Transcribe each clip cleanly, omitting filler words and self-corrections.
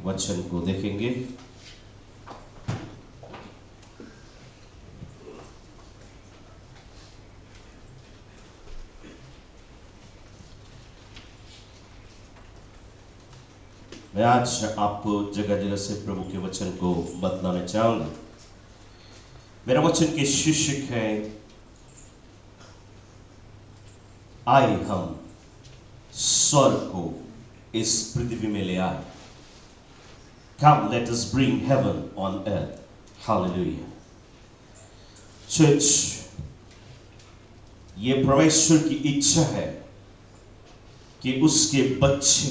वचन को देखेंगे। मैं आज आपको जगह जगह से प्रभु के वचन को बतलाना चाहूंगा। मेरा वचन के शीर्षक है, आए हम स्वर्ग को इस पृथ्वी में ले आए। Come, let us bring heaven on earth. Hallelujah. Church, ये परमेश्वर की इच्छा है कि उसके बच्चे,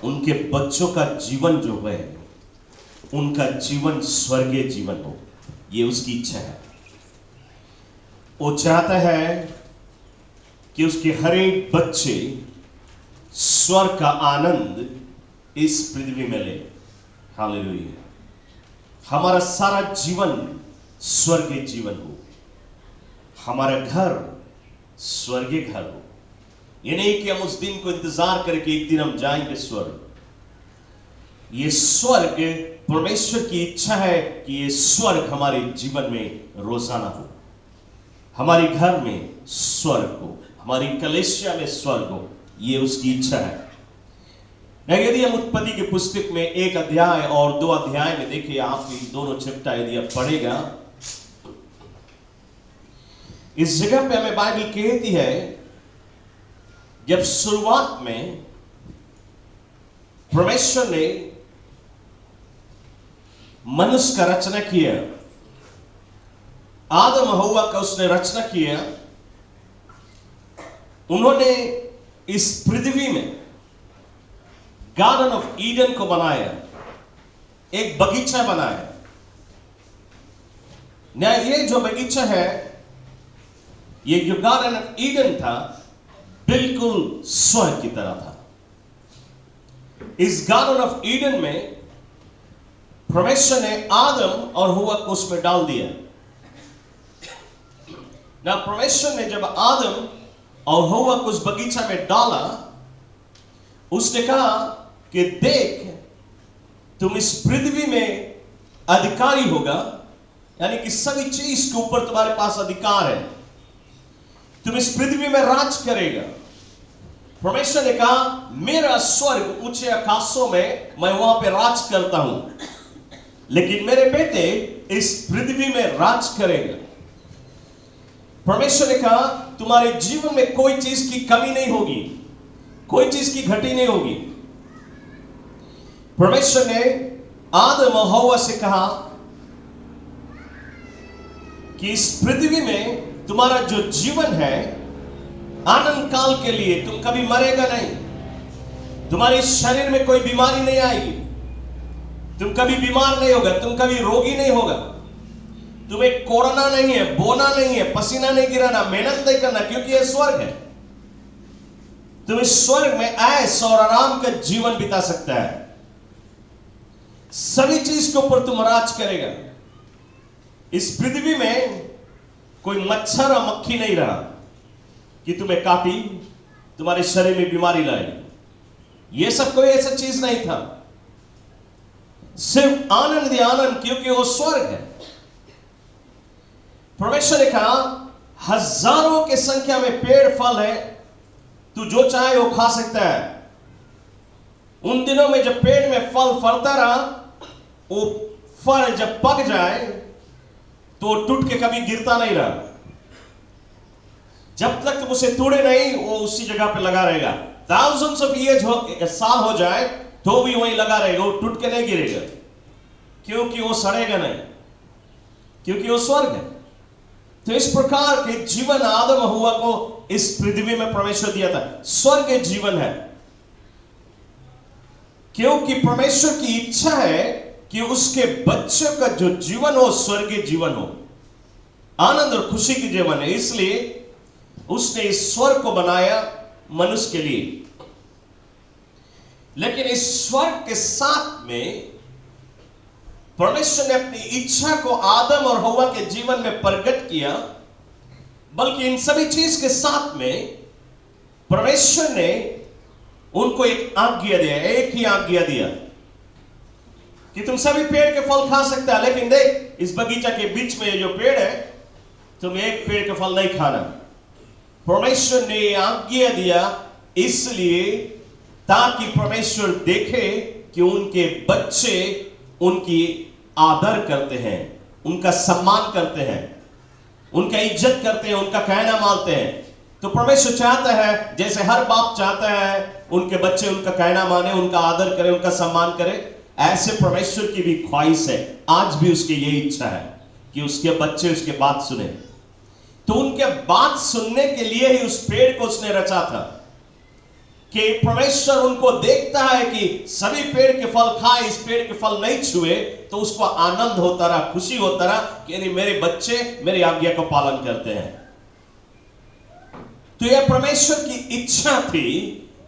उनके बच्चों का जीवन जो है, उनका जीवन स्वर्गीय जीवन हो। ये उसकी इच्छा है। वो चाहता है कि उसके हर एक बच्चे स्वर्ग का आनंद इस पृथ्वी में ले। हालेलुया। हमारा सारा जीवन स्वर्गीय जीवन हो, हमारा घर स्वर्गीय घर हो। ये नहीं कि हम उस दिन को इंतजार करके एक दिन हम जाएंगे स्वर्ग। ये स्वर्ग परमेश्वर की इच्छा है कि ये स्वर्ग हमारे जीवन में रोजाना हो, हमारे घर में स्वर्ग हो, हमारी कलीसिया में स्वर्ग हो। ये उसकी इच्छा है। यदि हम उत्पत्ति की पुस्तक में 1 अध्याय और 2 अध्याय में देखिए, आपकी दोनों चैप्टर यदि आप पढ़ेगा, इस जगह पे हमें बाइबल कहती है, जब शुरुआत में परमेश्वर ने मनुष्य का रचना किया, आदम हव्वा का उसने रचना किया, उन्होंने इस पृथ्वी में गार्डन ऑफ ईडन को बनाया, एक बगीचा बनाया। ये जो बगीचा है, ये जो गार्डन ऑफ ईडन था, बिल्कुल स्वर्ग की तरह था। इस गार्डन ऑफ ईडन में परमेश्वर ने आदम और हव्वा को उसमें डाल दिया। ना परमेश्वर ने जब आदम और हव्वा को उस बगीचा में डाला, उसने कहा कि देख, तुम इस पृथ्वी में अधिकारी होगा, यानी कि सभी चीज के ऊपर तुम्हारे पास अधिकार है, तुम इस पृथ्वी में राज करेगा। परमेश्वर ने कहा, मेरा स्वर्ग ऊंचे आकाशों में, मैं वहां पे राज करता हूं, लेकिन मेरे बेटे इस पृथ्वी में राज करेगा। परमेश्वर ने कहा, तुम्हारे जीवन में कोई चीज की कमी नहीं होगी, कोई चीज की घटी नहीं होगी। परमेश्वर ने आदम और हव्वा से कहा कि इस पृथ्वी में तुम्हारा जो जीवन है, आनंद काल के लिए, तुम कभी मरेगा नहीं, तुम्हारे शरीर में कोई बीमारी नहीं आएगी, तुम कभी बीमार नहीं होगा, तुम कभी रोगी नहीं होगा, तुम्हें कोड़ना नहीं है, बोना नहीं है, पसीना नहीं गिराना, मेहनत नहीं करना, क्योंकि यह स्वर्ग है। तुम इस स्वर्ग में ऐश और आराम का जीवन बिता सकता है। सभी चीज के ऊपर तुम राज करेगा। इस पृथ्वी में कोई मच्छर और मक्खी नहीं रहा कि तुम्हें काटी, तुम्हारे शरीर में बीमारी लाएगी। यह सब कोई ऐसा चीज नहीं था। सिर्फ आनंद ही आनंद, क्योंकि वो स्वर्ग है। परमेश्वर ने कहा, हजारों की संख्या में पेड़ फल है, तू जो चाहे वो खा सकता है। उन दिनों में जब पेड़ में फल फलता रहा, वो फल जब पक जाए तो टूट के कभी गिरता नहीं रहा। जब तक तुम उसे तोड़े नहीं, वो उसी जगह पे लगा रहेगा। थाउजेंड्स ऑफ ईयर्स साल हो जाए तो भी वहीं लगा रहेगा, वो टूट के नहीं गिरेगा, क्योंकि वो सड़ेगा नहीं, क्योंकि वो स्वर्ग है। तो इस प्रकार के जीवन आदम हव्वा को इस पृथ्वी में परमेश्वर दिया था। स्वर्ग जीवन है, क्योंकि परमेश्वर की इच्छा है कि उसके बच्चों का जो जीवन हो, स्वर्गीय जीवन हो, आनंद और खुशी की जीवन है। इसलिए उसने इस स्वर्ग को बनाया मनुष्य के लिए। लेकिन इस स्वर्ग के साथ में परमेश्वर ने अपनी इच्छा को आदम और हव्वा के जीवन में प्रकट किया, बल्कि इन सभी चीज के साथ में परमेश्वर ने उनको एक आज्ञा दिया, एक ही आज्ञा दिया कि तुम सभी पेड़ के फल खा सकते हो, लेकिन देख इस बगीचा के बीच में जो पेड़ है, तुम एक पेड़ के फल नहीं खाना। परमेश्वर ने आज्ञा दिया इसलिए ताकि परमेश्वर देखे कि उनके बच्चे उनकी आदर करते हैं, उनका सम्मान करते हैं, उनका इज्जत करते हैं, उनका कहना मानते हैं। तो परमेश्वर चाहता है, जैसे हर बाप चाहता है उनके बच्चे उनका कहना माने, उनका आदर करें, उनका सम्मान करें, ऐसे परमेश्वर की भी ख्वाहिश है, आज भी उसकी यही इच्छा है कि उसके बच्चे उसके बात सुने। तो उनके बात सुनने के लिए ही उस पेड़ को उसने रचा था कि परमेश्वर उनको देखता है कि सभी पेड़ के फल खाए, इस पेड़ के फल नहीं छुए, तो उसको आनंद होता रहा, खुशी होता रहा कि मेरे बच्चे मेरी आज्ञा का पालन करते हैं। तो यह परमेश्वर की इच्छा थी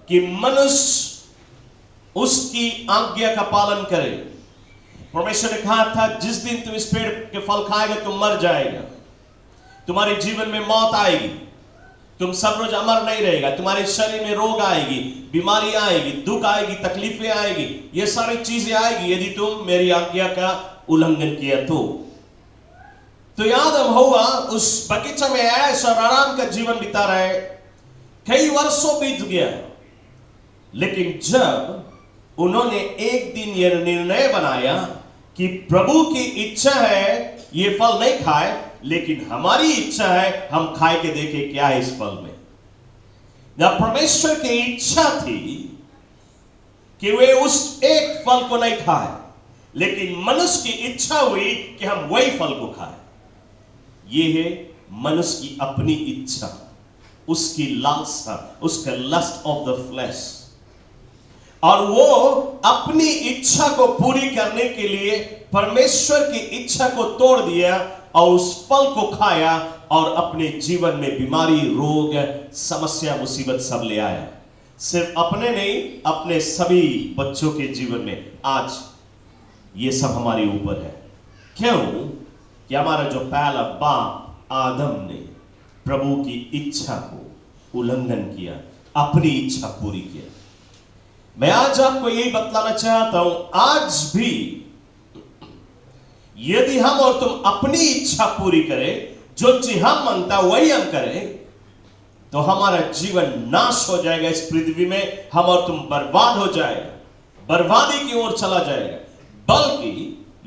कि मनुष्य उसकी आज्ञा का पालन करे। परमेश्वर ने कहा था, जिस दिन तुम इस पेड़ के फल खाएगा तुम मर जाएगा, तुम्हारे जीवन में मौत आएगी, तुम सब रोज अमर नहीं रहेगा, तुम्हारे शरीर में रोग आएगी, बीमारी आएगी, दुख आएगी, तकलीफें आएगी, ये सारी चीजें आएगी यदि तुम मेरी आज्ञा का उल्लंघन किया तो याद हम हुआ उस बगीचा में ऐश और आराम का जीवन बिता रहे, कई वर्षों बीत गया, लेकिन जब उन्होंने एक दिन यह निर्णय बनाया कि प्रभु की इच्छा है ये फल नहीं खाए, लेकिन हमारी इच्छा है हम खाए के देखें क्या है इस फल में। जब परमेश्वर की इच्छा थी कि वे उस एक फल को नहीं खाए, लेकिन मनुष्य की इच्छा हुई कि हम वही फल को खाएं। यह है मनुष्य की अपनी इच्छा, उसकी लालसा, उसका लस्ट ऑफ द फ्लैश, और वो अपनी इच्छा को पूरी करने के लिए परमेश्वर की इच्छा को तोड़ दिया और उस फल को खाया और अपने जीवन में बीमारी, रोग, समस्या, मुसीबत सब ले आया। सिर्फ अपने नहीं, अपने सभी बच्चों के जीवन में आज ये सब हमारे ऊपर है। क्यों कि हमारा जो पहला बाप आदम ने प्रभु की इच्छा को उल्लंघन किया, अपनी इच्छा पूरी किया। मैं आज आपको यही बतलाना चाहता हूं, आज भी यदि हम और तुम अपनी इच्छा पूरी करें, जो चीज हम मांगता वही हम करें, तो हमारा जीवन नाश हो जाएगा इस पृथ्वी में, हम और तुम बर्बाद हो जाएगा, बर्बादी की ओर चला जाएगा। बल्कि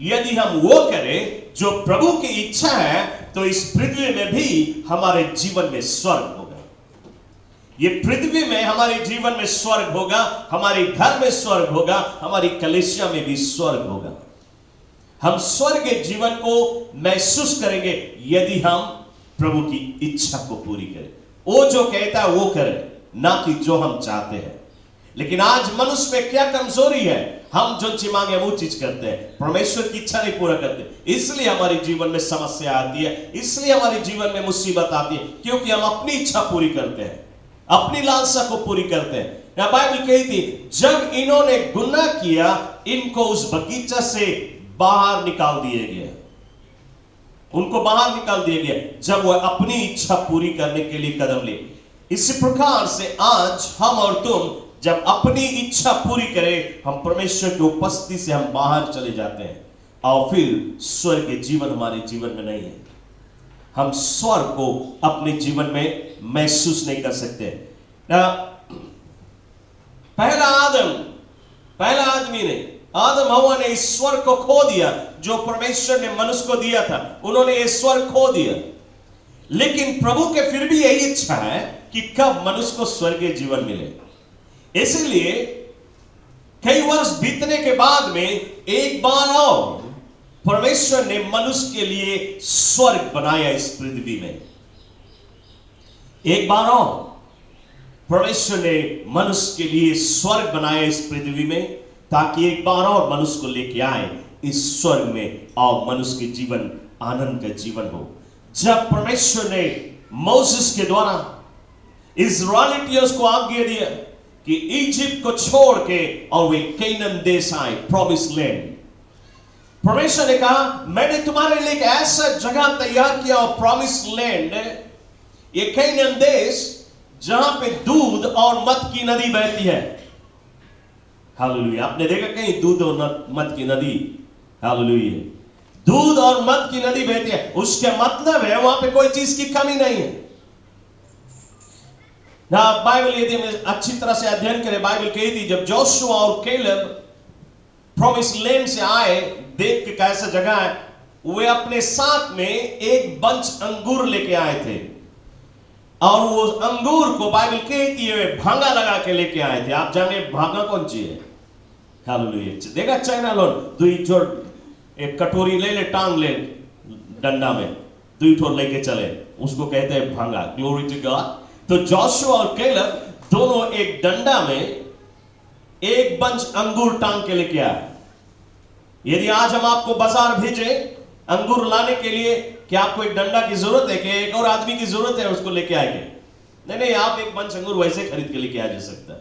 यदि हम वो करें जो प्रभु की इच्छा है, तो इस पृथ्वी में भी हमारे जीवन में स्वर्ग होगा। ये पृथ्वी में हमारे जीवन में स्वर्ग होगा, हमारे घर में स्वर्ग होगा, हमारी कलीसिया में भी स्वर्ग होगा। हम स्वर्ग के जीवन को महसूस करेंगे यदि हम प्रभु की इच्छा को पूरी करें, वो जो कहता है वो करें, ना कि जो हम चाहते हैं। लेकिन आज मनुष्य में क्या कमजोरी है, हम जो चीज मांगे वो चीज करते हैं, परमेश्वर की इच्छा नहीं पूरा करते, इसलिए हमारे जीवन में समस्या आती है, इसलिए हमारे जीवन में मुसीबत आती है, क्योंकि हम अपनी इच्छा पूरी करते हैं, अपनी लालसा को पूरी करते हैं। बाइबल कहती जब इन्होंने गुनाह किया, इनको उस बगीचा से बाहर निकाल दिए गए, उनको बाहर निकाल दिया गया जब वह अपनी इच्छा पूरी करने के लिए कदम ले। इसी प्रकार से आज हम और तुम जब अपनी इच्छा पूरी करें, हम परमेश्वर की उपस्थिति से हम बाहर चले जाते हैं, और फिर स्वर्ग के जीवन हमारे जीवन में नहीं है। हम स्वर्ग को अपने जीवन में महसूस नहीं कर सकते। पहला आदमी ने, आदम हवा ने इस स्वर्ग को खो दिया जो परमेश्वर ने मनुष्य को दिया था, उन्होंने ये स्वर्ग खो दिया। लेकिन प्रभु के फिर भी यही इच्छा है कि कब मनुष्य को स्वर्गीय जीवन मिले। इसलिए कई वर्ष बीतने के बाद में एक बार और परमेश्वर ने मनुष्य के लिए स्वर्ग बनाया इस पृथ्वी में। एक बार और परमेश्वर ने मनुष्य के लिए स्वर्ग बनाया इस पृथ्वी में, ताकि एक बार और मनुष्य को लेके आए इस स्वर्ग में और मनुष्य के जीवन आनंद का जीवन हो। जब परमेश्वर ने मोसेस के द्वारा इस्राएलियों को आज्ञा दिया कि इजिप्ट को छोड़ के और वे कैनान देश आए, प्रॉमिस लैंड, परमेश्वर ने कहा मैंने तुम्हारे लिए एक ऐसा जगह तैयार किया और प्रॉमिस लैंड, ये कैनान देश जहां पे दूध और मद की नदी बहती है। हालेलुया। आपने देखा कहीं दूध और मद की नदी, हालेलुया, दूध और मद की नदी बहती है, उसके मतलब है वहां पे कोई चीज की कमी नहीं है ना। बाइबल यदि हम अच्छी तरह से अध्ययन करें, बाइबल कहती थी जब जोशुआ और कैलेब प्रॉमिस लैंड से आए, देख के कैसा जगह है, वे अपने साथ में एक बंच अंगूर लेके आए थे और वो अंगूर को बाइबल कहती है भांगा लगा के लेके आए थे। आप जाने भांगा कौन सी है? हालेलुया। देखा चाइना लोग दुई जोड़ एक कटोरी ले ले, टांग ले डंडा में, दुई ठोर लेके चले, उसको कहते हैं भांगा। Glory to God. तो जोशुआ और कैलेब दोनों एक डंडा में एक बंच अंगूर टांग के लेके आए। यदि आज हम आपको बाजार भेजे अंगूर लाने के लिए, क्या आपको एक डंडा की जरूरत है कि एक और आदमी की जरूरत है उसको लेके आएंगे? नहीं नहीं, आप एक बंच अंगूर वैसे खरीद के लेके आ जा सकता है,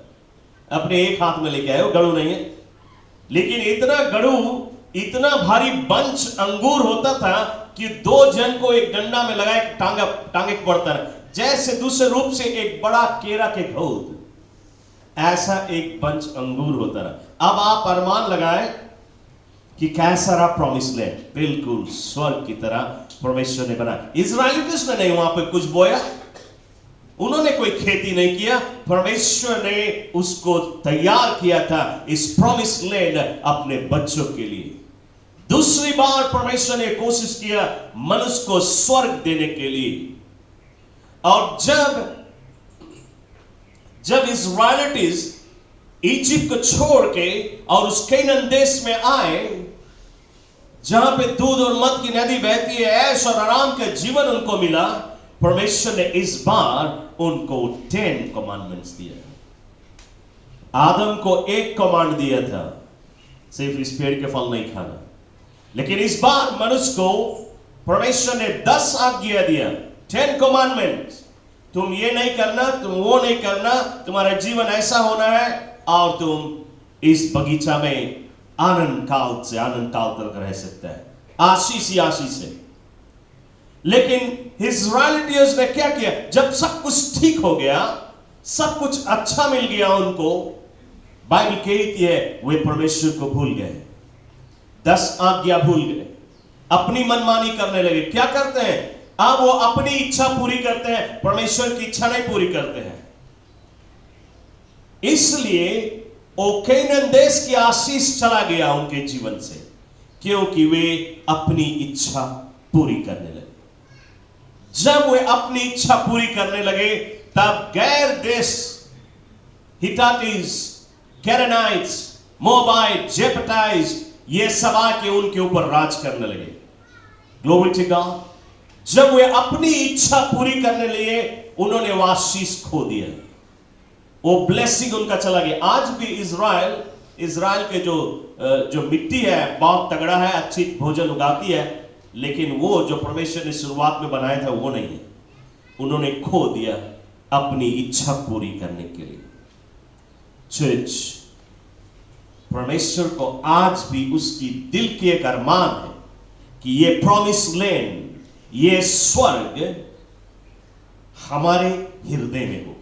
अपने एक हाथ में लेके आए हो, गड़ू नहीं है। लेकिन इतना गड़ू, इतना भारी बंच अंगूर होता था कि दो जन को एक डंडा में लगाए टांगे पड़ता है, जैसे दूसरे रूप से एक बड़ा केरा के घोद, ऐसा एक बंच अंगूर होता रहा। अब आप अरमान लगाए कि कैसा रहा प्रॉमिस लैंड, बिल्कुल स्वर्ग की तरह परमेश्वर ने बनाया। इजराइलियों ने नहीं वहां पे कुछ बोया, उन्होंने कोई खेती नहीं किया, परमेश्वर ने उसको तैयार किया था इस प्रॉमिस लैंड अपने बच्चों के लिए। दूसरी बार परमेश्वर ने कोशिश किया मनुष्य को स्वर्ग देने के लिए, और जब इजराइलिटीज इजिप्ट को छोड़ के और उस कैनान देश में आए जहां पे दूध और मद की नदी बहती है, ऐश और आराम का जीवन उनको मिला, परमेश्वर ने इस बार उनको 10 कमांडमेंट्स दिया। आदम को एक कमांड दिया था, सिर्फ इस पेड़ के फल नहीं खाना, लेकिन इस बार मनुष्य को परमेश्वर ने 10 आज्ञा दिया, 10 कमांडमेंट्स। तुम ये नहीं करना, तुम वो नहीं करना, तुम्हारा जीवन ऐसा होना है, और तुम इस बगीचा में आनंद काल से आनंद काल तक रह सकता है, आशीष ही आशीष है। लेकिन इजराइलियों ने क्या किया? जब सब कुछ ठीक हो गया, सब कुछ अच्छा मिल गया उनको, बाइबल कहती है वे परमेश्वर को भूल गए, 10 आज्ञा भूल गए, अपनी मनमानी करने लगे। क्या करते हैं? अब वो अपनी इच्छा पूरी करते हैं, परमेश्वर की इच्छा नहीं पूरी करते हैं। इसलिए वो कैनान देश की आशीष चला गया उनके जीवन से, क्योंकि वे अपनी इच्छा पूरी करने लगे। जब वे अपनी इच्छा पूरी करने लगे, तब गैर देश हिटाटीज, कैनानाइट्स, मोआबाइट, जेपटाइज, ये सब आके उनके ऊपर राज करने लगे। Glory to God. जब वे अपनी इच्छा पूरी करने लगे, उन्होंने वो आशीष खो दिया, वो ब्लेसिंग उनका चला गया। आज भी इजराइल के जो मिट्टी है बहुत तगड़ा है, अच्छी भोजन उगाती है, लेकिन वो जो परमेश्वर ने शुरुआत में बनाया था वो नहीं है, उन्होंने खो दिया अपनी इच्छा पूरी करने के लिए। चर्च, परमेश्वर को आज भी उसकी दिल की एक अरमान है कि ये प्रॉमिस लैंड, ये स्वर्ग हमारे हृदय में हो।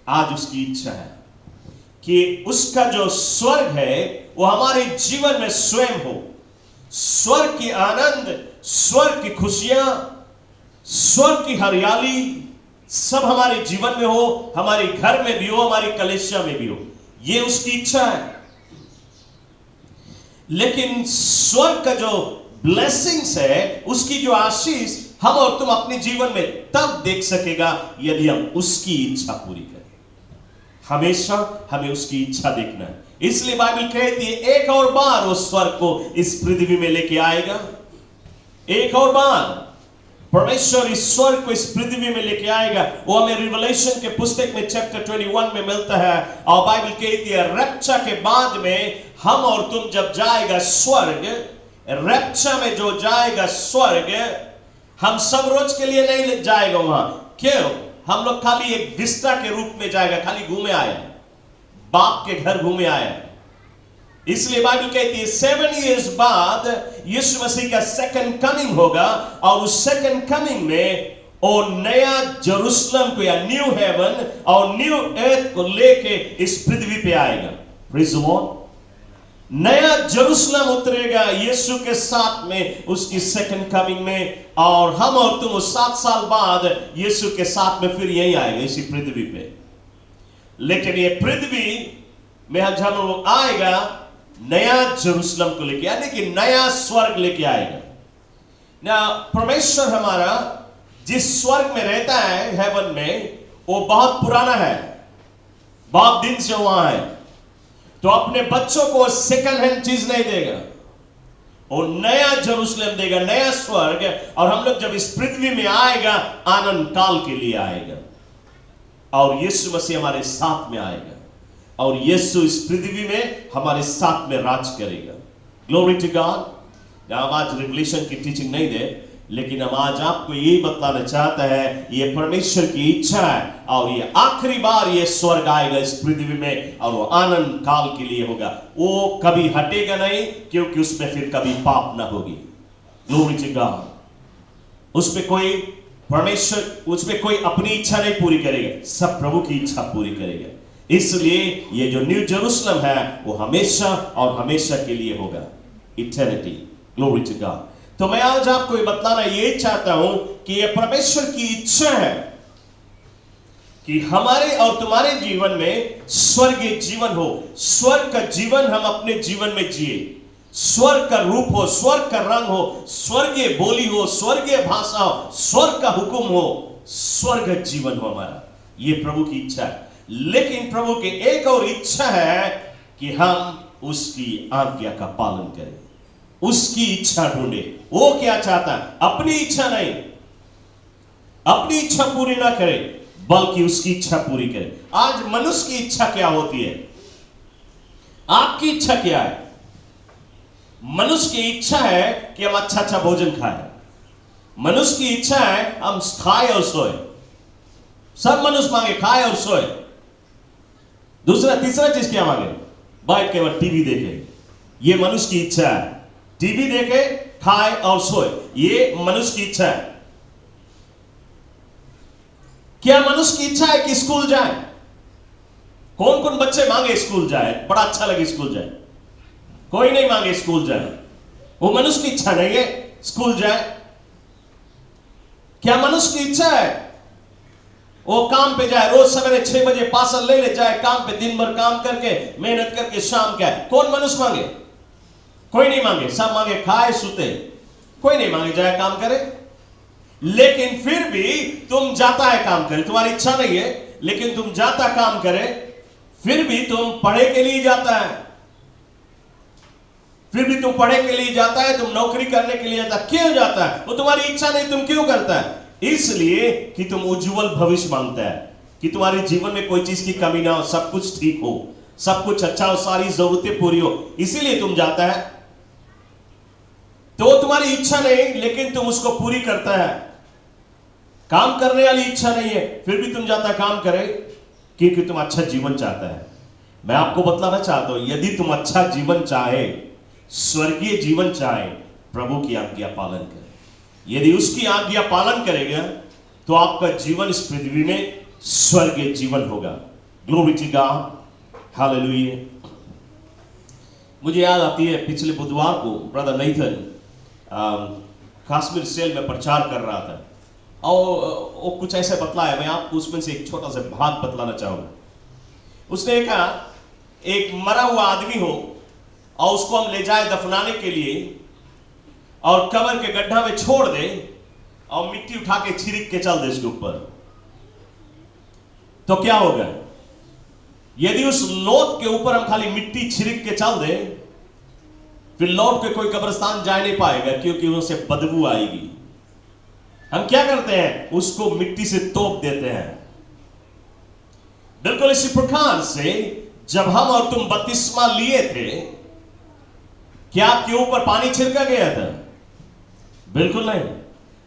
आज उसकी इच्छा है कि उसका जो स्वर्ग है वो हमारे जीवन में स्वयं हो। स्वर्ग की आनंद, स्वर्ग की खुशियां, स्वर्ग की हरियाली सब हमारे जीवन में हो, हमारे घर में भी हो, हमारी कलीसिया में भी हो, ये उसकी इच्छा है। लेकिन स्वर्ग का जो ब्लेसिंग्स है, उसकी जो आशीष हम और तुम अपने जीवन में तब देख सकेगा यदि हम उसकी इच्छा पूरी करें। हमेशा हमें उसकी इच्छा देखना है। इसलिए बाइबल कहती है एक और बार वो स्वर्ग को इस पृथ्वी में लेके आएगा। एक और बार परमेश्वर इस स्वर्ग को इस पृथ्वी में लेके आएगा। वो हमें रिवलेशन के पुस्तक में चैप्टर 21 में मिलता है, और बाइबल कहती है रैप्चर के बाद में हम और तुम जब जाएगा स्वर्ग, रैप्चर में जो जाएगा स्वर्ग, हम सब रोज के लिए नहीं जाएगा वहां। क्यों? हम लोग खाली एक विस्ता के रूप में जाएगा, खाली घूमे आए, बाप के घर घूमे आए। इसलिए बाइबल कहती है 7 इयर्स बाद यीशु मसीह का सेकंड कमिंग होगा, और उस सेकंड कमिंग में वो नया जेरूशलेम को या न्यू हेवन और न्यू अर्थ को लेके इस पृथ्वी पे आएगा। Praise the Lord. नया जेरूसलम उतरेगा यीशु के साथ में उसकी सेकंड कमिंग में, और हम और तुम 7 साल बाद यीशु के साथ में फिर यही आएगा इसी पृथ्वी पे। लेकिन ये पृथ्वी में जब वो आएगा नया जेरूसलम को लेके, यानी कि नया स्वर्ग लेके आएगा ना। परमेश्वर हमारा जिस स्वर्ग में रहता है, हेवन में, वो बहुत पुराना है, बहुत दिन से वहां है। तो अपने बच्चों को सेकंड हैंड चीज नहीं देगा, वो नया जेरूसलम देगा, नया स्वर्ग। और हम लोग जब इस पृथ्वी में आएगा आनंद काल के लिए आएगा, और यीशु मसीह हमारे साथ में आएगा, और यीशु इस पृथ्वी में हमारे साथ में राज करेगा। Glory to God. हम आज रिवलेशन की टीचिंग नहीं दे, लेकिन हम आज आपको ये बताना चाहता है, ये परमेश्वर की इच्छा है, और ये आखिरी बार ये स्वर्ग आएगा इस पृथ्वी में, और वो आनंद काल के लिए होगा। वो कभी हटेगा नहीं, क्योंकि उसमें फिर कभी पाप ना होगी। Glory to God. उसमें कोई परमेश्वर, उसमें कोई अपनी इच्छा नहीं पूरी करेगा, सब प्रभु की इच्छा पूरी करेगा। इसलिए ये जो न्यू जेरूसलम है वो हमेशा और हमेशा के लिए होगा, इटर्निटी। Glory to God. तो मैं आज आपको ये बताना ये चाहता हूं कि ये परमेश्वर की इच्छा है कि हमारे और तुम्हारे जीवन में स्वर्गीय जीवन हो। स्वर्ग का जीवन हम अपने जीवन में जिए, स्वर्ग का रूप हो, स्वर्ग का रंग हो, स्वर्गीय बोली हो, स्वर्गीय भाषा हो, स्वर्ग का हुक्म हो, स्वर्ग जीवन हो हमारा। ये प्रभु की इच्छा है। लेकिन प्रभु की एक और इच्छा है कि हम उसकी आज्ञा का पालन करें, उसकी इच्छा ढूंढे। वो क्या चाहता है? अपनी इच्छा नहीं, अपनी इच्छा पूरी ना करे, बल्कि उसकी इच्छा पूरी करे। आज मनुष्य की इच्छा क्या होती है? आपकी इच्छा क्या है? मनुष्य की इच्छा है कि हम अच्छा अच्छा भोजन खाएं। मनुष्य की इच्छा है हम खाए और सोए। सब मनुष्य मांगे खाए और सोए। दूसरा तीसरा चीज क्या मांगे? बैठ के वह टीवी देखे। ये मनुष्य की इच्छा है, टीवी देखे, खाए और सोए। ये मनुष्य की इच्छा है। क्या मनुष्य की इच्छा है कि स्कूल जाए? कौन कौन बच्चे मांगे स्कूल जाए, बड़ा अच्छा लगे स्कूल जाए? कोई नहीं मांगे स्कूल जाए। वो मनुष्य की इच्छा नहीं है स्कूल जाए। क्या मनुष्य की इच्छा है वो काम पे जाए, रोज सवेरे 6 बजे पार्सल ले जाए, काम पे दिन भर काम करके मेहनत करके शाम क्या है? कौन मनुष्य मांगे? कोई नहीं मांगे। सब मांगे खाए सुते। कोई नहीं मांगे जाए काम करे। लेकिन फिर भी तुम जाता है काम करे, तुम्हारी इच्छा नहीं है लेकिन तुम जाता काम करे। फिर भी तुम पढ़े के लिए जाता है, फिर भी तुम पढ़े के लिए जाता है, तुम नौकरी करने के लिए जाता है। क्यों जाता है? वो तुम्हारी इच्छा नहीं, तुम क्यों करता है? इसलिए कि तुम उज्जवल भविष्य मांगता है, कि तुम्हारे जीवन में कोई चीज की कमी ना हो, सब कुछ ठीक हो, सब कुछ अच्छा हो, सारी जरूरतें पूरी हो, इसीलिए तुम जाता है। तो तुम्हारी इच्छा नहीं लेकिन तुम उसको पूरी करता है। काम करने वाली इच्छा नहीं है फिर भी तुम जाता है काम करे, क्योंकि तुम अच्छा जीवन चाहता है। मैं आपको बतलाना चाहता हूं, यदि तुम अच्छा जीवन चाहे, स्वर्गीय जीवन चाहे, प्रभु की आज्ञा पालन करें। यदि उसकी आज्ञा पालन करेगा तो आपका जीवन इस पृथ्वी में स्वर्गीय जीवन होगा। Glory to God, hallelujah. मुझे याद आती है पिछले बुधवार को ब्रदर नैथन कश्मीर सेल में प्रचार कर रहा था, और वो कुछ ऐसे बतलाया। मैं आपको उसमें से एक छोटा सा भाग बतलाना चाहूंगा। उसने कहा एक मरा हुआ आदमी हो और उसको हम ले जाए दफनाने के लिए और कब्र के गड्ढा में छोड़ दे और मिट्टी उठा के छिड़क के चल दे इसके ऊपर, तो क्या होगा? यदि उस लोथ के ऊपर हम खाली मिट्टी छिड़क के चल दे, फिर लौट के कोई कब्रिस्तान जा नहीं पाएगा, क्योंकि उनसे बदबू आएगी। हम क्या करते हैं? उसको मिट्टी से तोप देते हैं। बिल्कुल इसी प्रकार से जब हम और तुम बपतिस्मा लिए थे, क्या आपके ऊपर पानी छिड़का गया था? बिल्कुल नहीं।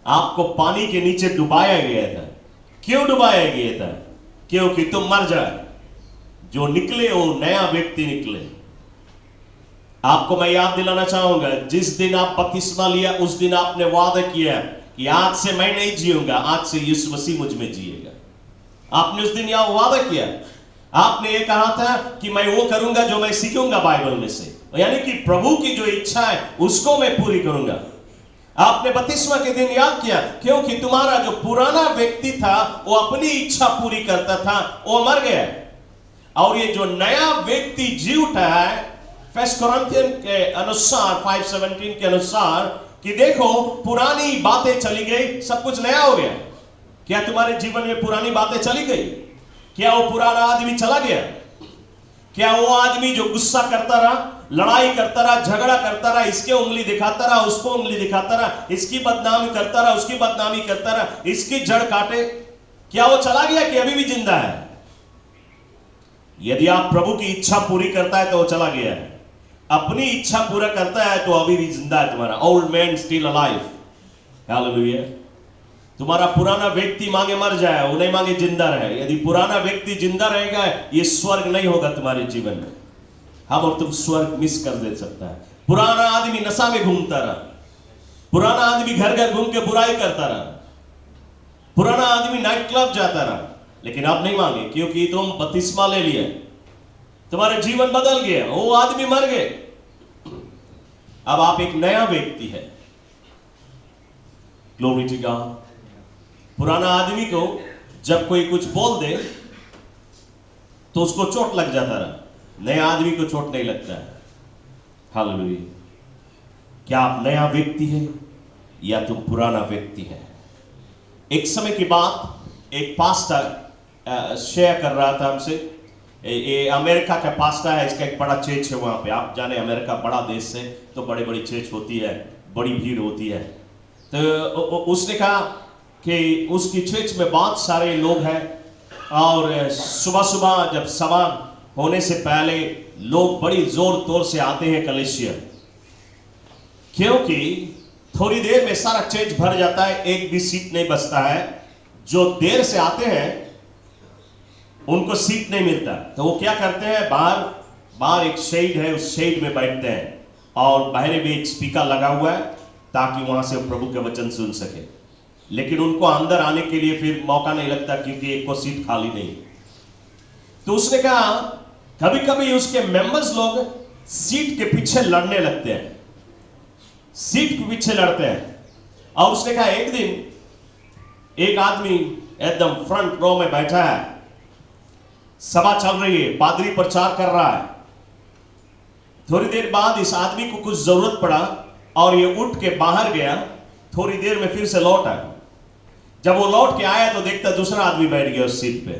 आपको पानी के नीचे डुबाया गया था। क्यों डुबाया गया था? क्योंकि तुम मर जाए, जो निकले वो नया व्यक्ति निकले। आपको मैं याद दिलाना चाहूंगा, जिस दिन आप बपतिस्मा लिया उस दिन आपने वादा किया कि आज से मैं नहीं जीऊंगा, आज से यीशु मसीह मुझ में जिएगा। आपने उस दिन यह वादा किया। आपने ये कहा था कि मैं वो करूंगा जो मैं सीखूंगा बाइबल में से, यानी कि प्रभु की जो इच्छा है उसको मैं पूरी करूंगा। आपने बपतिस्मा के दिन याद किया, क्योंकि तुम्हारा जो पुराना व्यक्ति था वो अपनी इच्छा पूरी करता था, वो मर गया, और ये जो नया व्यक्ति जी उठा है, फर्स्ट कोरिन्थियन के अनुसार 5:17 के अनुसार, कि देखो पुरानी बातें चली गई, सब कुछ नया हो गया। क्या तुम्हारे जीवन में पुरानी बातें चली गई? क्या वो पुराना आदमी चला गया? क्या वो आदमी जो गुस्सा करता रहा, लड़ाई करता रहा, झगड़ा करता रहा, इसके उंगली दिखाता रहा, उसको उंगली दिखाता रहा, इसकी बदनामी करता रहा, उसकी बदनामी करता रहा, इसकी जड़ काटे, क्या वो चला गया कि अभी भी जिंदा है? यदि आप प्रभु की इच्छा पूरी करता है तो वो चला गया है। अपनी इच्छा पूरा करता है तो अभी भी जिंदा है। तुम्हारा old man still alive. Hallelujah. तुम्हारा पुराना व्यक्ति मांगे मर जाए, वो नहीं मांगे जिंदा रहे। यदि पुराना व्यक्ति जिंदा रहेगा, ये स्वर्ग नहीं होगा तुम्हारे जीवन में। हम और तुम स्वर्ग मिस कर दे सकता है। पुराना आदमी नशा में घूमता रहा, पुराना आदमी घर घर घूम के बुराई करता रहा, पुराना आदमी नाइट क्लब जाता रहा, लेकिन आप नहीं मांगे, क्योंकि तुम बपतिस्मा ले लिया, तुम्हारा जीवन बदल गया, वो आदमी मर गए, अब आप एक नया व्यक्ति है। Glory to God. पुराना आदमी को जब कोई कुछ बोल दे तो उसको चोट लग जाता रहा, नया आदमी को चोट नहीं लगता है। हालेलुया। क्या आप नया व्यक्ति है या तुम पुराना व्यक्ति है? एक समय की बात एक पास्टर शेयर कर रहा था हमसे। ये अमेरिका का पास्टर है, इसका एक बड़ा चर्च है वहां पे। आप जाने अमेरिका बड़ा देश है तो बड़ी बड़ी चर्च होती है, बड़ी भीड़ होती है। तो उसने कहा कि उसकी चर्च में बहुत सारे लोग हैं, और सुबह सुबह जब सभा होने से पहले लोग बड़ी जोर तोर से आते हैं कलीसिया, क्योंकि थोड़ी देर में सारा चर्च भर जाता है, एक भी सीट नहीं बचता है। जो देर से आते हैं उनको सीट नहीं मिलता, तो वो क्या करते हैं, बाहर एक शेड है, उस शेड में बैठते हैं, और बाहर भी एक स्पीकर लगा हुआ है ताकि वहां से प्रभु के वचन सुन सके। लेकिन उनको अंदर आने के लिए फिर मौका नहीं लगता, क्योंकि एक को सीट खाली नहीं। तो उसने कहा कभी कभी उसके मेंबर्स लोग सीट के पीछे लड़ने लगते हैं, सीट के पीछे लड़ते हैं। और उसने कहा एक दिन एक आदमी एकदम फ्रंट रो में बैठा है, सभा चल रही है, पादरी प्रचार कर रहा है। थोड़ी देर बाद इस आदमी को कुछ जरूरत पड़ा और ये उठ के बाहर गया, थोड़ी देर में फिर से लौट आया। जब वो लौट के आया तो देखता दूसरा आदमी बैठ गया उस सीट पे।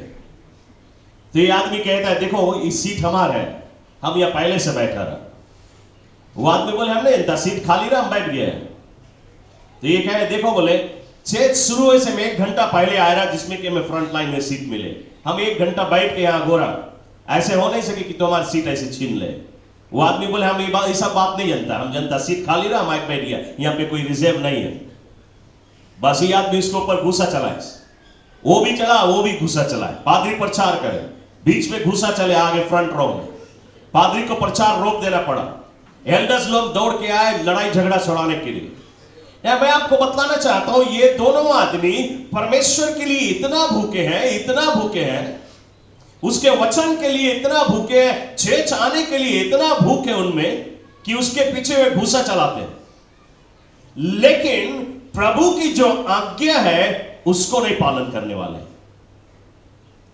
तो ये आदमी कहता है देखो ये सीट हमारा है, हम यहाँ पहले से बैठा रहा। वो आदमी बोले हमने इतना सीट खाली रहा, हम बैठ गए। तो ये कहे देखो बोले चर्च शुरू होने से मैं 1 घंटा पहले आया रहा, जिसमें कि हमें फ्रंट लाइन में सीट मिले। हम 1 घंटा बैठ के यहाँ गोरा, ऐसे हो नहीं सके कि तुम्हारी सीट ऐसे छीन ले। वो आदमी बोले हम ये सब बात नहीं जानता, हम जानता सीट खाली रहा, माइक बैठ गया, यहाँ पे कोई रिजर्व नहीं है। बस ये आदमी इसके ऊपर घुसा चलाए, वो भी चला, वो भी घुसा चलाए। पादरी प्रचार करे, बीच में घुसा चले आगे फ्रंट रो में, पादरी को प्रचार रोक देना पड़ा। एल्डर्स लोग दौड़ के आए लड़ाई झगड़ा छुड़ाने के लिए। मैं आपको बतलाना चाहता हूं, ये दोनों आदमी परमेश्वर के लिए इतना भूखे हैं, इतना भूखे हैं, उसके वचन के लिए इतना भूखे हैं, चर्च आने के लिए इतना भूखे उनमें कि उसके पीछे वे घुसा चलाते हैं, लेकिन प्रभु की जो आज्ञा है उसको नहीं पालन करने वाले।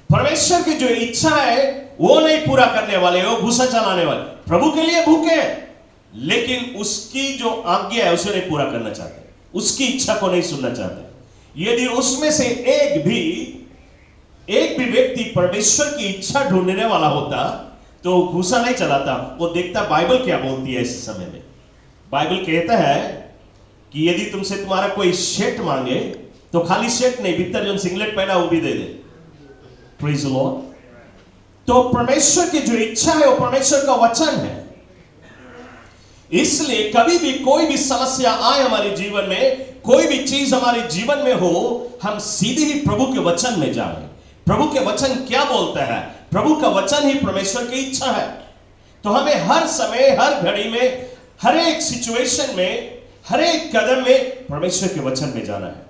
परमेश्वर की जो इच्छा है वो नहीं पूरा करने वाले, वो घुसा चलाने वाले। प्रभु के लिए भूखे हैं, लेकिन उसकी जो आज्ञा है उसे नहीं पूरा करना चाहते, उसकी इच्छा को नहीं सुनना चाहते। यदि उसमें से एक भी व्यक्ति परमेश्वर की इच्छा ढूंढने वाला होता तो घुसा नहीं चलाता, वो देखता बाइबल क्या बोलती है इस समय में। बाइबल कहता है कि यदि तुमसे तुम्हारा कोई शर्ट मांगे तो खाली शर्ट नहीं, भीतर जो सिंगलेट पहना वो भी दे दे। Praise the Lord. तो परमेश्वर की जो इच्छा है वो परमेश्वर का वचन है। इसलिए कभी भी कोई भी समस्या आए हमारे जीवन में, कोई भी चीज हमारे जीवन में हो, हम सीधे ही प्रभु के वचन में जाएं। प्रभु के वचन क्या बोलता है? प्रभु का वचन ही परमेश्वर की इच्छा है। तो हमें हर समय, हर घड़ी में, हर एक सिचुएशन में, हर एक कदम में परमेश्वर के वचन में जाना है।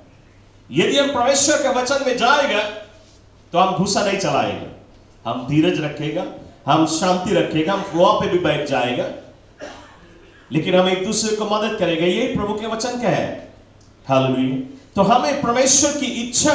यदि हम परमेश्वर के वचन में जाएगा तो हम घुसा नहीं चलाएंगे, हम धीरज रखेगा, हम शांति रखेगा, हम फ्लो पे भी बैठ जाएगा, लेकिन हम एक दूसरे को मदद करेगा। ये प्रभु के वचन क्या है। हालेलुया। तो हमें परमेश्वर की इच्छा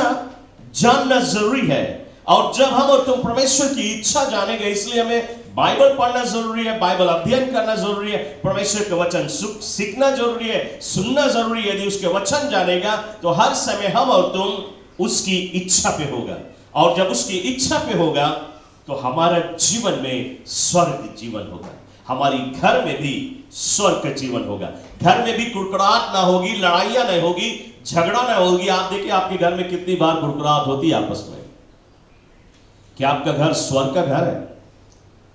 जानना जरूरी है, और जब हम और तुम परमेश्वर की इच्छा जानेंगे, इसलिए हमें बाइबल पढ़ना जरूरी है, बाइबल अध्ययन करना जरूरी है, परमेश्वर के वचन सीखना जरूरी है, सुनना जरूरी है। यदि उसके वचन जानेगा तो हर समय हम और तुम उसकी इच्छा पे होगा, और जब उसकी इच्छा पे होगा तो हमारा जीवन में स्वर्ग जीवन होगा, हमारी घर में भी स्वर्ग का जीवन होगा। घर में भी कुड़कुड़ाहट ना होगी, लड़ाइयां नहीं होगी, झगड़ा ना होगी। आप देखिए आपके घर में कितनी बार कुड़कुड़ाहट होती है आपस में। क्या आपका घर स्वर्ग का घर है?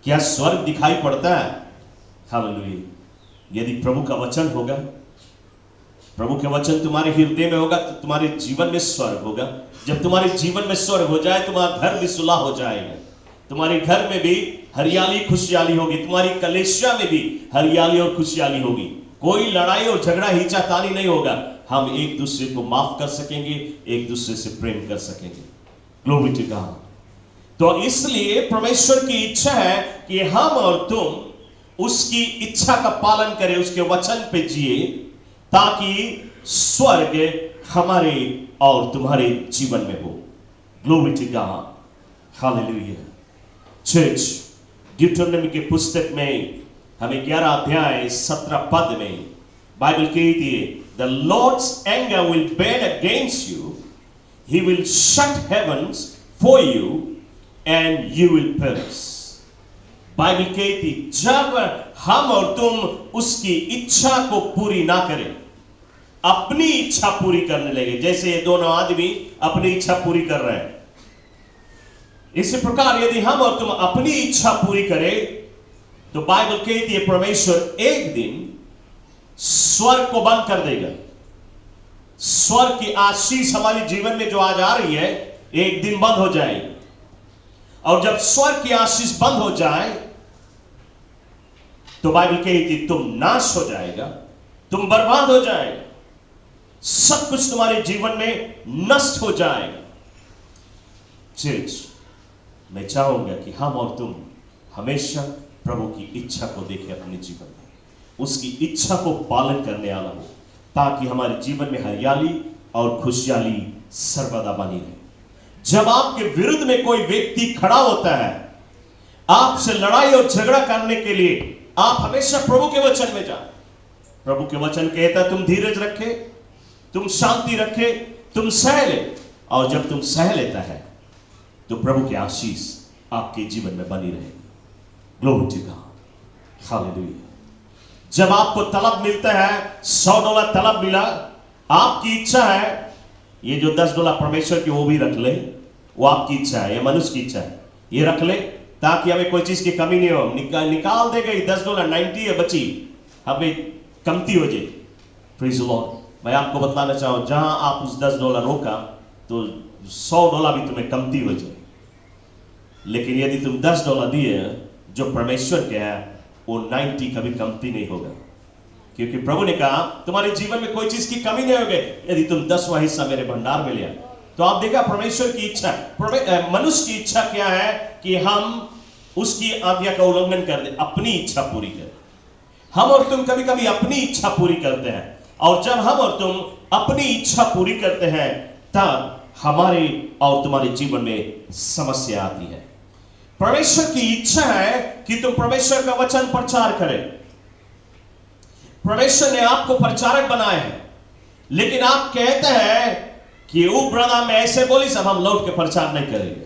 क्या स्वर्ग दिखाई पड़ता है? हालेलुया। यदि प्रभु का वचन होगा, प्रभु के वचन तुम्हारे हृदय में होगा, तो तुम्हारे जीवन में स्वर्ग होगा। जब तुम्हारे जीवन में स्वर्ग हो जाए, तुम्हारा घर भी सुलह हो जाएगा, तुम्हारे घर में भी हरियाली खुशहाली होगी, तुम्हारी कलीसिया में भी हरियाली और खुशहाली होगी। कोई लड़ाई और झगड़ा हिंसातानी नहीं होगा। हम एक दूसरे को माफ कर सकेंगे, एक दूसरे से प्रेम कर सकेंगे। Glory to God. तो इसलिए परमेश्वर की इच्छा है कि हम और तुम उसकी इच्छा का पालन करें, उसके वचन पे जिए, ताकि स्वर्ग हमारे और तुम्हारे जीवन में हो। Glory to God. Hallelujah. Church, Deuteronomy के पुस्तक में हमें 11 अध्याय 17 पद में बाइबल कहती है, The Lord's anger will burn against you, He will shut heavens for you and you will perish. Bible कहती जब हम और तुम उसकी इच्छा को पूरी ना करें, अपनी इच्छा पूरी करने लगे, जैसे ये दोनों आदमी अपनी इच्छा पूरी कर रहे हैं, इसी प्रकार यदि हम और तुम अपनी इच्छा पूरी करें, तो बाइबल कहती है परमेश्वर एक दिन स्वर्ग को बंद कर देगा। स्वर्ग की आशीष हमारे जीवन में जो आज आ रही है, एक दिन बंद हो जाएगी। और जब स्वर्ग की आशीष बंद हो जाए, तो बाइबल कहती तुम नाश हो जाएगा, तुम बर्बाद हो जाएगा, सब कुछ तुम्हारे जीवन में नष्ट हो जाएगा। चर्च, मैं चाहूंगा कि हम और तुम हमेशा प्रभु की इच्छा को देखें अपने जीवन में, उसकी इच्छा को पालन करने वाला हो, ताकि हमारे जीवन में हरियाली और खुशहाली सर्वदा बनी रहे। जब आपके विरुद्ध में कोई व्यक्ति खड़ा होता है आपसे लड़ाई और झगड़ा करने के लिए, आप हमेशा प्रभु के वचन में जाओ। प्रभु के वचन कहता है तुम धीरज रखे, तुम शांति रखे, तुम सह ले, और जब तुम सह लेता है तो प्रभु की आशीष आपके जीवन में बनी रहेगी। Glory to God. हालेलुया। जब आपको तलब मिलता है, $100 तलब मिला, आपकी इच्छा है ये जो $10 परमेश्वर की वो भी रख ले, वो आपकी इच्छा है, ये मनुष्य की इच्छा है, ये रख ले ताकि हमें कोई चीज की कमी नहीं हो। निकाल देगा ये $10 90 है बची, हमें कमती हो जाए। Praise the Lord. मैं आपको बतलाना चाहूँ, जहां आप उस $10 रोका तो $100 भी तुम्हें कमती हो जाए, लेकिन यदि तुम $10 दिए जो परमेश्वर के है, वो 90 कभी कमती नहीं होगा, क्योंकि प्रभु ने कहा तुम्हारे जीवन में कोई चीज की कमी नहीं होगी यदि तुम 10वां हिस्सा मेरे भंडार में लिया। तो आप देखा परमेश्वर की इच्छा, मनुष्य की इच्छा क्या है कि हम उसकी आज्ञा का उल्लंघन कर दे, अपनी इच्छा पूरी करें। हम और तुम कभी कभी अपनी इच्छा पूरी करते हैं, और जब हम और तुम अपनी इच्छा पूरी करते हैं तब हमारे और तुम्हारे जीवन में समस्या आती है। परमेश्वर की इच्छा है कि तुम परमेश्वर का वचन प्रचार करें। परमेश्वर ने आपको प्रचारक बनाया है, लेकिन आप कहते हैं कि वो ब्रदर मैं ऐसे बोली सब, हम लौट के प्रचार नहीं करेंगे।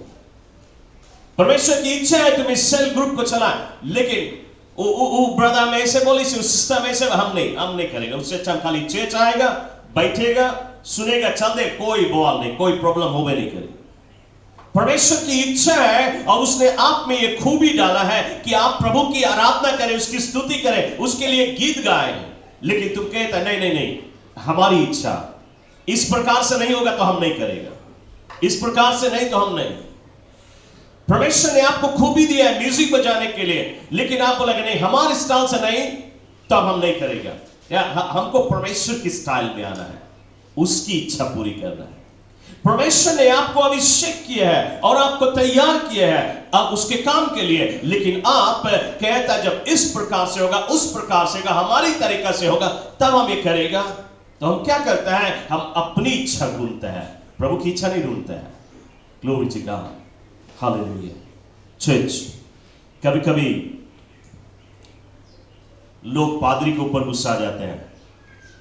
परमेश्वर की इच्छा है तुम इस सेल ग्रुप को चलाएं, लेकिन वो ब्रदर में ऐसे बोली सिस्टम ऐसे, हम नहीं करेंगे। उससे अच्छा खाली चर्च आएगा, बैठेगा, सुनेगा, चल दे, कोई बवाल नहीं, कोई प्रॉब्लम होवे नहीं करेगी। परमेश्वर की इच्छा है और उसने आप में यह खूबी डाला है कि आप प्रभु की आराधना करें, उसकी स्तुति करें, उसके लिए गीत गाएं। लेकिन तुम कहते नहीं, हमारी इच्छा इस प्रकार से नहीं होगा तो हम नहीं करेगा, इस प्रकार से नहीं तो हम नहीं। परमेश्वर ने आपको खूबी दिया है म्यूजिक बजाने के लिए, लेकिन आप बोलेंगे नहीं हमारे स्टाइल से नहीं, तब हम नहीं करेगा। या हमको परमेश्वर की स्टाइल में आना है, उसकी इच्छा पूरी करना है। परमेश्वर ने आपको अभिषेक किया है और आपको तैयार किया है आप उसके काम के लिए, लेकिन आप कहता जब इस प्रकार से होगा, उस प्रकार से होगा, हमारी तरीका से होगा, तब हम ये करेगा। तो हम क्या करता है, हम अपनी इच्छा ढूंढते हैं, प्रभु की इच्छा नहीं ढूंढते हैं। Glory to God, hallelujah. Church, कभी कभी लोग पादरी के ऊपर गुस्सा आ जाते हैं।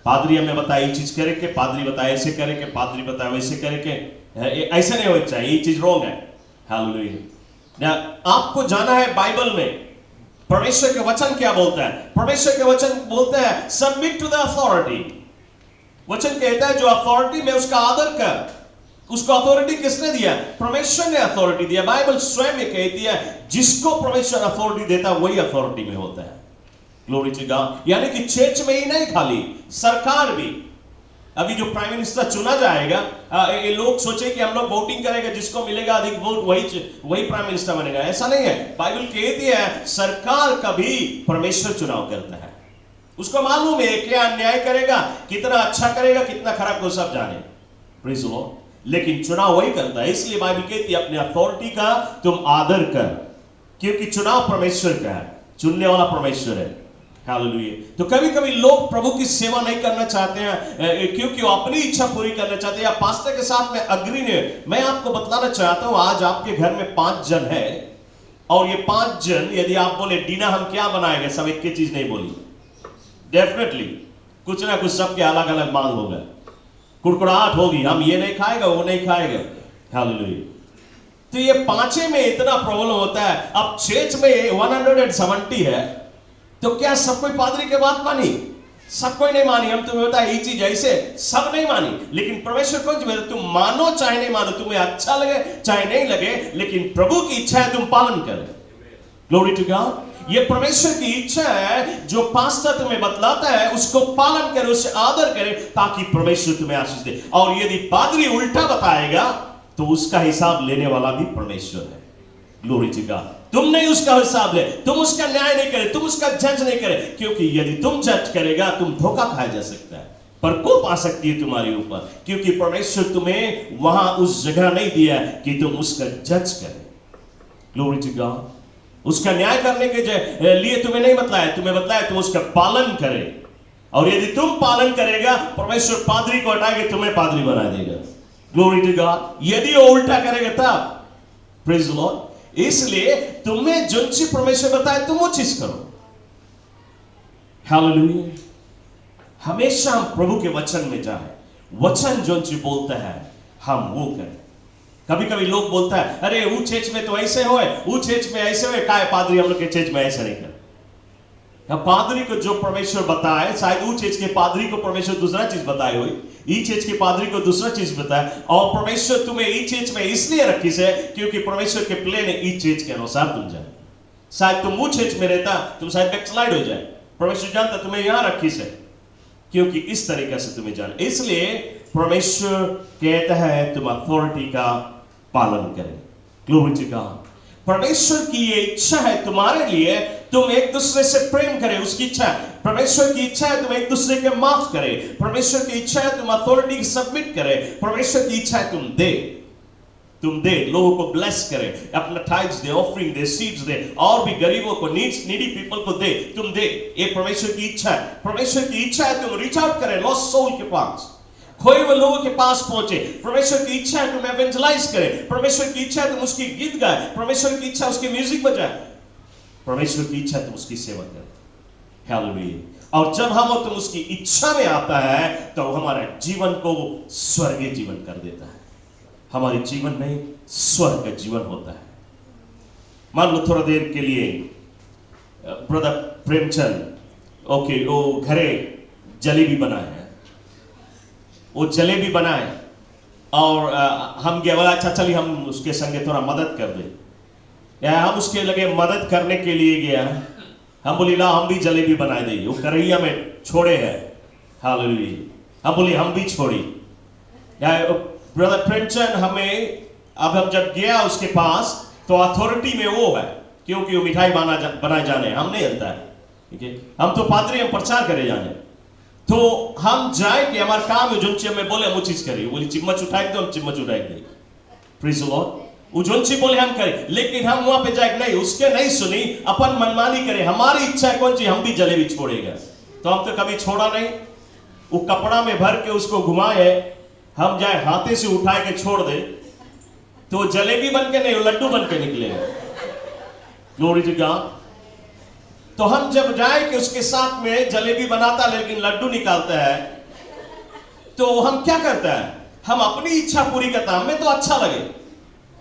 पादरी हमें बताया ये चीज करे के, पादरी बताया ऐसे करे के, पादरी बताया वैसे करे के, ऐसे नहीं होना चाहिए, ये चीज रॉन्ग है। हालेलुया। आपको जाना है बाइबल में परमेश्वर के वचन क्या बोलता है। परमेश्वर के वचन बोलता है सबमिट टू द अथॉरिटी। वचन कहता है जो अथॉरिटी में उसका आदर कर। उसको अथॉरिटी किसने दिया? परमेश्वर ने अथॉरिटी दिया। बाइबल स्वयं में कहती है जिसको परमेश्वर अथॉरिटी देता है वही अथॉरिटी में होता है। Glory to God. यानी कि चर्च में ही नहीं, खाली सरकार भी। अभी जो प्राइम मिनिस्टर चुना जाएगा, ये लोग सोचे कि हम लोग वोटिंग करेंगे, जिसको मिलेगा अधिक वोट वही प्राइम मिनिस्टर बनेगा। ऐसा नहीं है। बाइबल कहती है सरकार का भी परमेश्वर चुनाव करता है। उसको मालूम है क्या अन्याय करेगा, कितना अच्छा करेगा, कितना खराब को सब जाने। Praise the Lord. लेकिन चुनाव वही करता है। इसलिए बाइबल कहती है अपने अथॉरिटी का तुम आदर कर, क्योंकि चुनाव परमेश्वर का है, चुनने वाला परमेश्वर है। हालेलुया। तो कभी कभी लोग प्रभु की सेवा नहीं करना चाहते हैं क्योंकि वो अपनी इच्छा पूरी करना चाहते हैं, या पास्टर के साथ में अग्री नहीं। मैं आपको बतलाना चाहता हूं आज आपके घर में 5 जन है, और ये 5 जन यदि आप बोले डीना हम क्या बनाएंगे, सब एक ही चीज नहीं बोली। डेफिनेटली कुछ ना कुछ सबके अलग अलग मांग होगा, कुड़कुड़ाहट होगी, हम ये नहीं खाएगा वो नहीं खाएगा। हालेलुया। तो ये 5 में इतना प्रॉब्लम होता है। अब चर्च में 170 है, तो क्या सब कोई पादरी के बात मानी? सब कोई नहीं मानी। हम तुम्हें बताया ये चीज ऐसे, सब नहीं मानी। लेकिन परमेश्वर कौन सी, तुम मानो चाहे नहीं मानो, तुम्हें अच्छा लगे चाहे नहीं लगे, लेकिन प्रभु की इच्छा है तुम पालन करो। Glory to God. ये परमेश्वर की इच्छा है, जो पास्टर तुम्हें बतलाता है उसको पालन करे, उससे आदर करे, ताकि परमेश्वर तुम्हें आशीष दे। और यदि पादरी उल्टा बताएगा तो उसका हिसाब लेने वाला भी परमेश्वर है। Glory to God. तुम नहीं उसका हिसाब ले, तुम उसका न्याय नहीं करे, तुम उसका जज नहीं करे, क्योंकि यदि तुम जज करेगा तुम धोखा खाया जा सकता है, प्रकोप आ सकती है तुम्हारे ऊपर, क्योंकि परमेश्वर तुम्हें वहां उस जगह नहीं दिया कि तुम उसका जज करे। Glory to God. उसका न्याय करने के लिए तुम्हें नहीं बतलाया, तुम्हें बतलाया तुम उसका पालन करे। और यदि तुम पालन करेगा, परमेश्वर पादरी को हटा के तुम्हें पादरी बना देगा। Glory to God. यदि वो उल्टा करेगा तब, प्रेज द लॉर्ड। इसलिए तुम्हें जो चीज परमेश्वर बताए तुम वो चीज करो। हालेलुया। हमेशा हम प्रभु के वचन में जाए, वचन जो चीज बोलता है हम वो करें। कभी कभी लोग बोलता है अरे वो चर्च में तो ऐसे होए, वो चर्च में ऐसे होए, काय पादरी हम लोग के चर्च में ऐसे नहीं कर। पादरी को जो परमेश्वर बताए, शायद वो चर्च के पादरी को परमेश्वर दूसरा चीज बताए हुई, ई चर्च के पादरी को दूसरा चीज बताए, और परमेश्वर तुम्हें ई चर्च में इसलिए रखी से क्योंकि परमेश्वर के प्ले ने ई चर्च के अनुसार तुम जाए। शायद तुम वो चर्च में रहता तुम शायद बैकस्लाइड हो जाए। परमेश्वर जानता तुम्हें यहां रखी से क्योंकि इस तरीके से तुम्हें जाना। इसलिए परमेश्वर कहता है तुम अथॉरिटी का पालन करें। Glory to God. परमेश्वर की ये इच्छा है तुम्हारे लिए, तुम एक दूसरे से प्रेम करें, उसकी इच्छा है। परमेश्वर की इच्छा है तुम एक दूसरे के माफ करें। परमेश्वर की इच्छा है तुम अथॉरिटी की सबमिट करें। परमेश्वर की इच्छा है तुम दे, लोगों को ब्लेस करे, अपना टाइट्स दे, ऑफरिंग दे, सीड्स दे, और भी गरीबों को, नीडी पीपल को दे, तुम दे। ये परमेश्वर की इच्छा है। परमेश्वर की इच्छा है तुम रीच आउट करें लॉस्ट सोल के पास, खोए हुए लोगों के पास पहुंचे। परमेश्वर की इच्छा है तुम एवेंजलाइज करें। परमेश्वर की इच्छा है तुम उसकी गीत गाए। परमेश्वर की इच्छा उसकी म्यूजिक बजाए। परमेश्वर की इच्छा तुम उसकी सेवा करें। हालेलुया। और जब हम और तुम उसकी इच्छा में आता है तो हमारे जीवन को स्वर्गीय जीवन कर देता है। हमारे जीवन में स्वर्ग का जीवन होता है। मान लो थोड़ा देर के लिए ब्रदर प्रेमचंद ओके वो घरे जलेबी बनाए, वो जलेबी बनाए और हम गए, बोला अच्छा चलिए हम उसके संगे थोड़ा मदद कर दे, या हम उसके लगे मदद करने के लिए गया। हम बोली ला हम भी जलेबी बना देंगे, वो करैया में छोड़े है। हालेलुया। हम बोली हम भी छोड़ी। ब्रदर प्रेमचंद हमें, अब हम जब गया उसके पास तो अथॉरिटी में वो है, क्योंकि वो मिठाई बनाए जाने हम नहीं जानता है, ठीक है। हम तो पादरी, हम प्रचार करे जाने। तो हम जाए कि हमारा काम है जोंची हमें बोले हम वो चीज करें, बोली चिम्मच उठाए तो हम चिम्मच उठाए दे, प्रेज द लॉर्ड। वो जोंची बोले हम करें, लेकिन हम वहां पे जाए नहीं, उसके नहीं सुनी, अपन मनमानी करें, हमारी इच्छा है कौन सी, हम भी जलेबी छोड़ेगा। तो हम तो कभी छोड़ा नहीं, वो कपड़ा में भर के उसको घुमाए, हम जाए हाथे से उठा के छोड़ दे तो जलेबी बन के नहीं, वो लड्डू बन के निकलेगा। Glory to God. तो हम जब जाए कि उसके साथ में जलेबी बनाता लेकिन लड्डू निकालता है, तो हम क्या करता है, हम अपनी इच्छा पूरी करता है, हमें तो अच्छा लगे,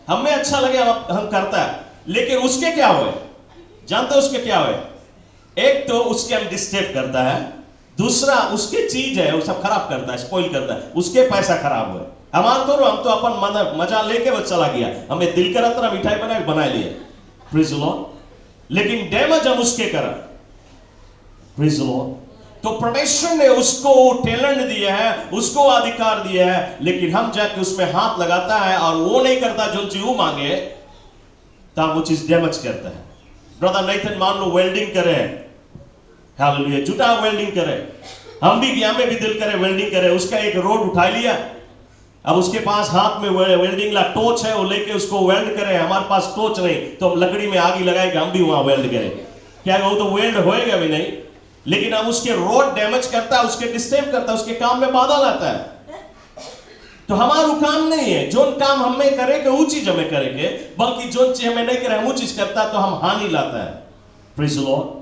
हमें अच्छा लगे हम करता है, लेकिन उसके क्या हुए, जानते हो उसके क्या हुए, एक तो उसके हम डिस्टर्ब करता है, दूसरा उसके चीज है वो सब खराब करता है, स्पॉइल करता है, उसके पैसा खराब हुए। हमारा तो हम तो अपन मजा लेके वो चला गया, हमें दिल करा तरह मिठाई बना लिया, प्रेज द लॉर्ड, लेकिन डैमेज हम उसके करा, प्रेज द लॉर्ड। तो परमेश्वर ने उसको टैलेंट दिया है, उसको अधिकार दिया है, लेकिन हम जाके उसमें हाथ लगाता है और वो नहीं करता जो चीज वो मांगे, तब वो चीज डैमेज करता है। ब्रदर नेथन मान लो वेल्डिंग करे, हालेलुया, झूठा वेल्डिंग करे, हम भी गया में भी दिल करे वेल्डिंग करे, उसका एक रोड उठा लिया, अब उसके पास हाथ में वेल्डिंग ला टोच है, वो लेके उसको वेल्ड करे, हमारे पास टोच नहीं तो हम लकड़ी में आग लगाए कि हम भी वहां वेल्ड करें, क्या वो तो वेल्ड होएगा भी नहीं, लेकिन हम उसके रोड डैमेज करता है, उसके डिस्टर्ब करता है, उसके काम में बाधा लाता है। तो हमारा काम नहीं है जो काम हमें करेंगे वो चीज हमें करेंगे, बल्कि जो चीज हमें नहीं करे वो चीज करता है तो हम हानि लाता है, प्रेज द लॉर्ड।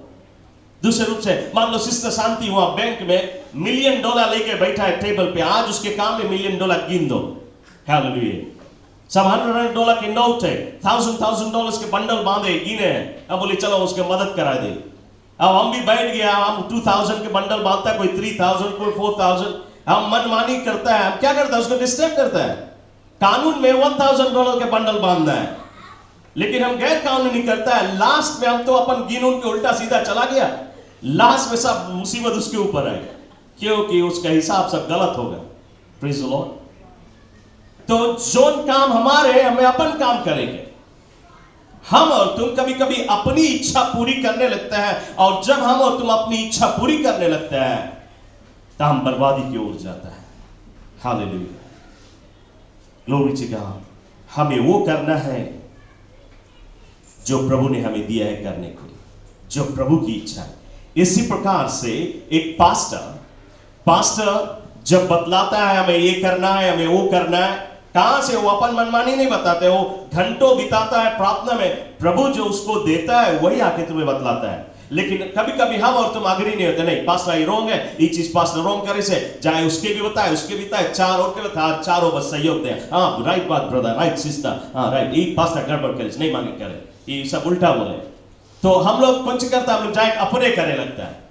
दूसरे रूप से मान लो सिस्टर शांति वहां बैंक में $1 मिलियन लेके बैठा है टेबल पे, आज उसके काम में $1 मिलियन गिन दो, हालेलुया। सब $100 के नोट है, $1000 के बंडल बांधे गिने हैं, अब बोले चलो उसके मदद करा दे। अब हम भी बैठ गया, हम 2000 के बंडल बांधता है, कोई 3000, कोई 4000, हम मनमानी करता है, हम क्या करता है उसको डिस्टर्ब करता है। कानून में $1000 के बंडल बांधना है, लेकिन हम गैर कानूनी करता है, लास्ट में हम तो अपन गिनून के उल्टा सीधा चला गया, लास्ट में सब मुसीबत उसके ऊपर आई, क्योंकि उसका हिसाब सब गलत होगा, प्रेज द लॉर्ड। तो जो काम हमारे, हमें अपन काम करेंगे, हम और तुम कभी कभी अपनी इच्छा पूरी करने लगता है, और जब हम और तुम अपनी इच्छा पूरी करने लगता है तो हम बर्बादी की ओर जाता है, हालेलुया, ग्लोरी टू गॉड। हमें वो करना है जो प्रभु ने हमें दिया है करने को, जो प्रभु की इच्छा है। इसी प्रकार से एक पास्टर जब बतलाता है हमें ये करना है, हमें वो करना है, कहां से वो अपन मनमानी नहीं बताते, वो घंटों बिताता है प्रार्थना में, प्रभु जो उसको देता है वही आके तुम्हें बतलाता है। लेकिन कभी कभी हम और तुम अग्री नहीं होते, नहीं पास्टर ये रोंग है, ये चीज पास्टर रोंग करे से जाए, उसके भी बताए, उसके भी बताए, चार और के बताए, चारों बस सहयोग दे, हाँ राइट बात ब्रदर, राइट सिस्टर, हाँ राइट, ये पास्टर गड़बड़ करे नहीं मांगे करे, ये सब उल्टा बोले। तो हम लोग कुछ करता है, हम लोग जाए अपने करे लगता है,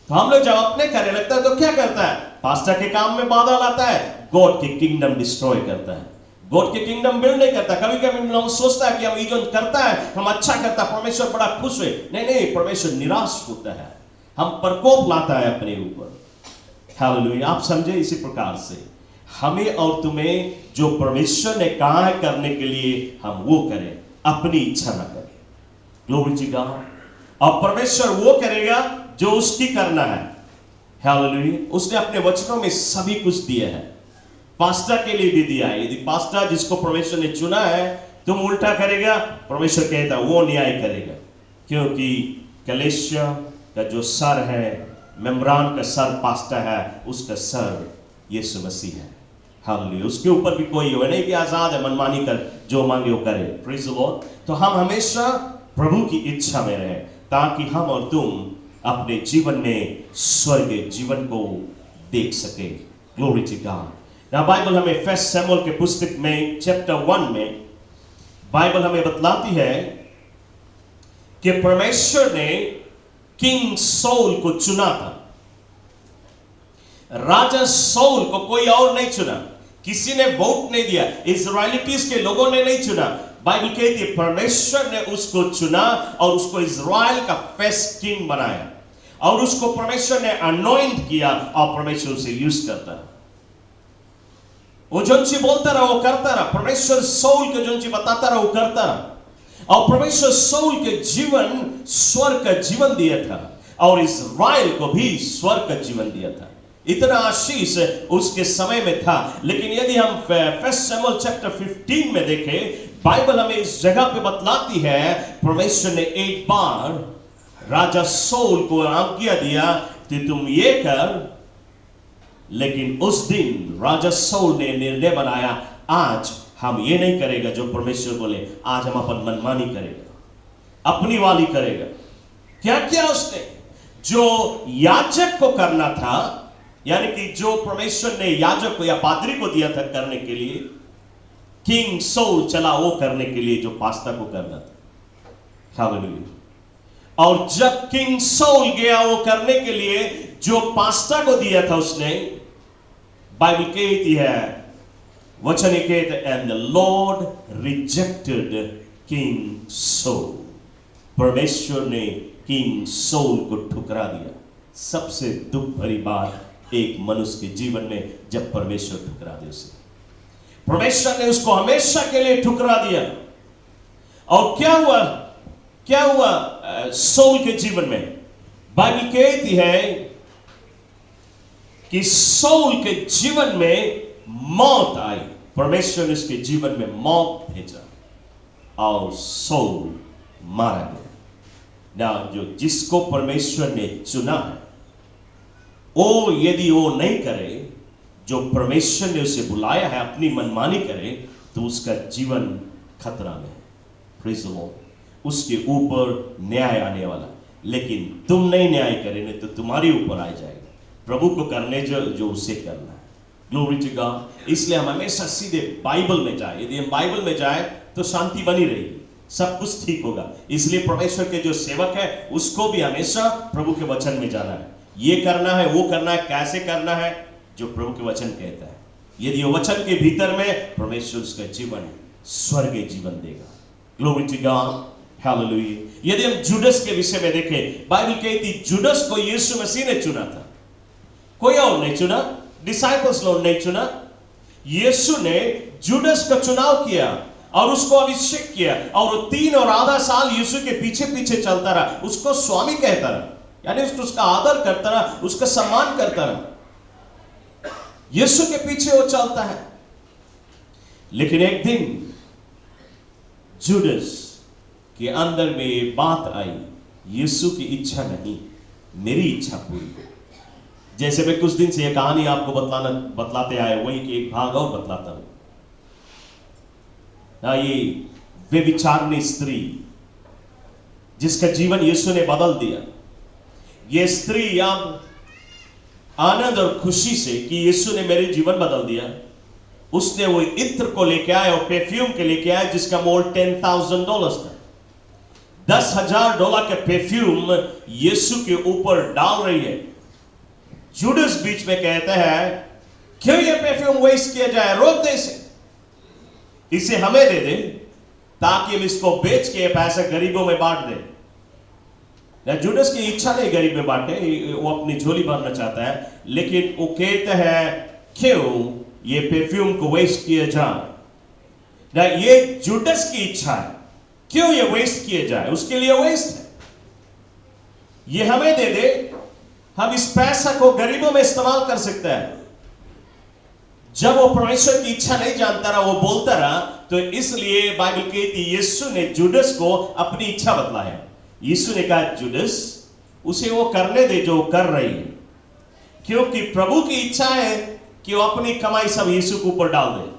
तो हम लोग जब अपने करे लगता है तो क्या करता है, पास्टर के काम में बाधा लाता है, गॉड की किंगडम डिस्ट्रॉय करता है, गॉड की किंगडम बिल्ड नहीं करता। कभी कभी लोग सोचता है कि हम ये जो करता है हम अच्छा करता है, परमेश्वर बड़ा खुश हुए, नहीं, परमेश्वर निराश होता है, हम प्रकोप लाता है अपने ऊपर, हालेलुया। आप समझे, इसी प्रकार से हमें और तुम्हें जो परमेश्वर ने कहा है करने के लिए हम वो करें, अपनी इच्छा ना करें, ग्लोरी टू गॉड। और परमेश्वर वो करेगा जो उसकी करना है, हालेलुया। उसने अपने वचनों में सभी कुछ दिया है, पास्टर के लिए भी दिया है। यदि पास्टर जिसको परमेश्वर ने चुना है तुम उल्टा करेगा, परमेश्वर कहता वो न्याय करेगा, क्योंकि कलीसिया का जो सर है, मेम्बरान का सर पास्टर है, उसका सर यीशु मसीह है, हालेलुया। उसके ऊपर भी कोई हो नहीं कि आजाद है, मनमानी कर जो मांगे वो करे, प्रेज द लॉर्ड। तो हम हमेशा प्रभु की इच्छा में रहे, ताकि हम और तुम अपने जीवन में स्वर्ग जीवन को देख सके, ग्लोरी टू गॉड। ना बाइबल हमें फर्स्ट शमूएल के पुस्तक में चैप्टर 1 में बाइबल हमें बतलाती है कि परमेश्वर ने किंग सौल को चुना था, राजा सौल को कोई और नहीं चुना, किसी ने वोट नहीं दिया, इजराइलिटीज के लोगों ने नहीं चुना। बाइबल कहती है परमेश्वर ने उसको चुना और उसको इजराइल का फर्स्ट किंग बनाया, और उसको परमेश्वर ने अनॉइंट किया, और परमेश्वर उसे यूज करता है। वो जो चीज बोलता रहा वो करता रहा, परमेश्वर सौल के जो चीज बताता रहा वो करता रहा, और परमेश्वर सौल के जीवन स्वर्ग का जीवन दिया था, और इस्राएल को भी स्वर्ग का जीवन दिया था। इतना आशीष उसके समय में था। लेकिन यदि हम फर्स्ट शमूएल चैप्टर 15 में देखें, बाइबल हमें इस जगह पे बतलाती है, परमेश्वर ने एक बार राजा शाऊल को आज्ञा दिया कि तुम ये कर, लेकिन उस दिन राजा शाऊल ने निर्णय बनाया, आज हम ये नहीं करेगा जो परमेश्वर बोले, आज हम अपन मनमानी करेगा, अपनी वाली करेगा। क्या किया उसने? जो याजक को करना था, यानी कि जो परमेश्वर ने याजक को या पादरी को दिया था करने के लिए, किंग शाऊल चला वो करने के लिए जो पास्ता को करना था। हालेलुया। और जब किंग शाऊल गया वो करने के लिए जो पास्ता को दिया था उसने, बाइबल कहती है, वचन कहते, and the Lord rejected king Saul. परमेश्वर ने किंग शाऊल को ठुकरा दिया। सबसे दुख भरी बात एक मनुष्य के जीवन में, जब परमेश्वर ठुकरा दे उसे। परमेश्वर ने उसको हमेशा के लिए ठुकरा दिया। और क्या हुआ? क्या हुआ शाऊल के जीवन में? बाइबल कहती है कि शाऊल के जीवन में मौत आई। परमेश्वर ने उसके जीवन में मौत भेजा और शाऊल मारा गया। ना जो जिसको परमेश्वर ने चुना है, वो यदि वो नहीं करे, जो परमेश्वर ने उसे बुलाया है, अपनी मनमानी करे, तो उसका जीवन खतरा में है। Praise the Lord. उसके ऊपर न्याय आने वाला। लेकिन तुम नहीं न्याय करेंगे तो तुम्हारे ऊपर आ जाएगा। प्रभु को करने जो उसे करना है। Glory to God. इसलिए हम हमेशा सीधे बाइबल में जाए। यदि हम बाइबल में जाए तो शांति बनी रहेगी, सब कुछ ठीक होगा। इसलिए परमेश्वर के जो सेवक है उसको भी हमेशा प्रभु के वचन में जाना है। ये करना है, वो करना है, कैसे करना है, जो प्रभु के वचन कहता है। यदि वो वचन के भीतर में, परमेश्वर उसका जीवन स्वर्गीय जीवन देगा। Glory to God. हालेलुया। यदि हम जुडस के विषय में देखें, बाइबल कहती जुडस को यीशु मसीह ने चुना था, कोई और नहीं चुना। डिसाइपल्स लोग नहीं चुना। यीशु ने जुडस का चुनाव किया और उसको अभिषेक किया, और वो 3.5 साल यीशु के पीछे पीछे चलता रहा, उसको स्वामी कहता रहा, यानी उसका आदर करता रहा, उसका सम्मान करता रहा। यीशु के पीछे वो चलता है। लेकिन एक दिन जुडस के अंदर में ये बात आई, यीशु की इच्छा नहीं, मेरी इच्छा पूरी हो। जैसे मैं कुछ दिन से ये कहानी आपको बतलाते आए, वही की एक भाग और बतलाता हूं। ये व्यभिचारिणी स्त्री जिसका जीवन यीशु ने बदल दिया, ये स्त्री अब आनंद और खुशी से कि यीशु ने मेरे जीवन बदल दिया, उसने वो इत्र को लेके आया और परफ्यूम के लेके आया जिसका मोल $10,000 था। $10,000 का परफ्यूम यीशु के ऊपर डाल रही है। जुडस बीच में कहता है, क्यों ये परफ्यूम वेस्ट किया जाए, रोक दे इसे हमें दे दे ताकि हम इसको बेच के पैसा गरीबों में बांट दे। जुडस की इच्छा नहीं गरीब में बांटे, वो अपनी झोली भरना चाहता है, लेकिन वो कहता है क्यों ये परफ्यूम को वेस्ट किया जाए। ये जुडस की इच्छा है, क्यों ये वेस्ट किया जाए, उसके लिए वेस्ट है। ये हमें दे दे, हम इस पैसा को गरीबों में इस्तेमाल कर सकते हैं। जब वो परमेश्वर की इच्छा नहीं जानता रहा, वो बोलता रहा, तो इसलिए बाइबल कहती है यीशु ने जुडस को अपनी इच्छा बतलाया। यीशु ने कहा जुडस उसे वो करने दे जो कर रही है, क्योंकि प्रभु की इच्छा है कि वो अपनी कमाई सब यीशु के ऊपर डाल दे।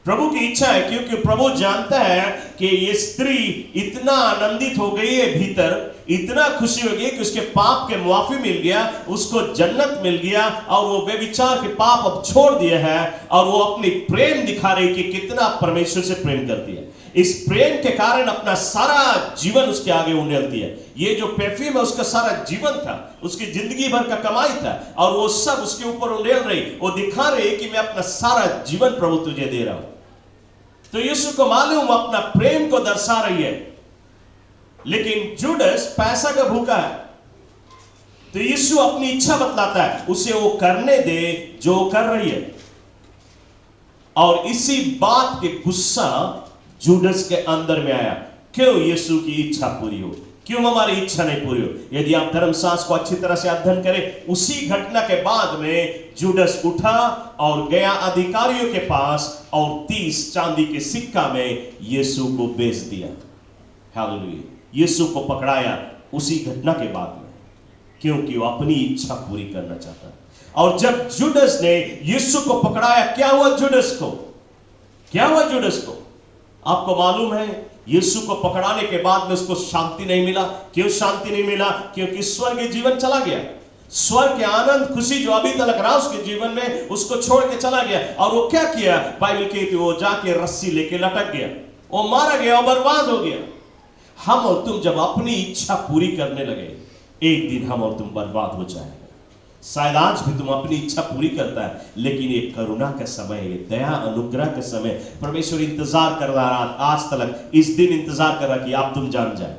प्रभु की इच्छा है, क्योंकि प्रभु जानता है कि ये स्त्री इतना आनंदित हो गई है भीतर, इतना खुशी हो गई कि उसके पाप के मुआफी मिल गया, उसको जन्नत मिल गया, और वो बेविचार के पाप अब छोड़ दिया है, और वो अपनी प्रेम दिखा रही कि कितना परमेश्वर से प्रेम करती है। इस प्रेम के कारण अपना सारा जीवन उसके आगे उंडेलती है। ये जो परफ्यूम है उसका सारा जीवन था, उसकी जिंदगी भर का कमाई था, और वो सब उसके ऊपर उंडेल रही, वो दिखा रही कि मैं अपना सारा जीवन प्रभु तुझे दे रहा हूं। तो यीशु को मालूम अपना प्रेम को दर्शा रही है, लेकिन जुडस पैसा का भूखा है। तो यीशु अपनी इच्छा बतलाता है, उसे वो करने दे जो कर रही है। और इसी बात के गुस्सा जुडस के अंदर में आया, क्यों यीशु की इच्छा पूरी हो, क्यों हमारी इच्छा नहीं पूरी हो? यदि आप धर्मशास्त्र को अच्छी तरह से अध्ययन करें, उसी घटना के बाद में जुडस उठा और गया अधिकारियों के पास और 30 चांदी के सिक्का में यीशु को बेच दिया। हालेलुया। यीशु को पकड़ाया उसी घटना के बाद में, क्योंकि वो अपनी इच्छा पूरी करना चाहता। और जब जुडस ने यीशु को पकड़ाया, क्या हुआ जुडस को? क्या हुआ जुडस को? आपको मालूम है, यीशु को पकड़ाने के बाद में उसको शांति नहीं मिला। क्यों शांति नहीं मिला? क्योंकि स्वर्ग जीवन चला गया। स्वर्ग के आनंद खुशी जो अभी तक रहा उसके जीवन में, उसको छोड़ के चला गया। और वो क्या किया? बाइबल कहती है वो जाके रस्सी लेके लटक गया, वो मारा गया, बर्बाद हो गया। हम और तुम जब अपनी इच्छा पूरी करने लगे, एक दिन हम और तुम बर्बाद हो जाएंगे। शायद आज भी तुम अपनी इच्छा पूरी करता है, लेकिन ये करुणा का समय, ये दया अनुग्रह का समय, परमेश्वर इंतजार कर रहा है आज तक, इस दिन इंतजार कर रहा कि आप तुम जान जाए,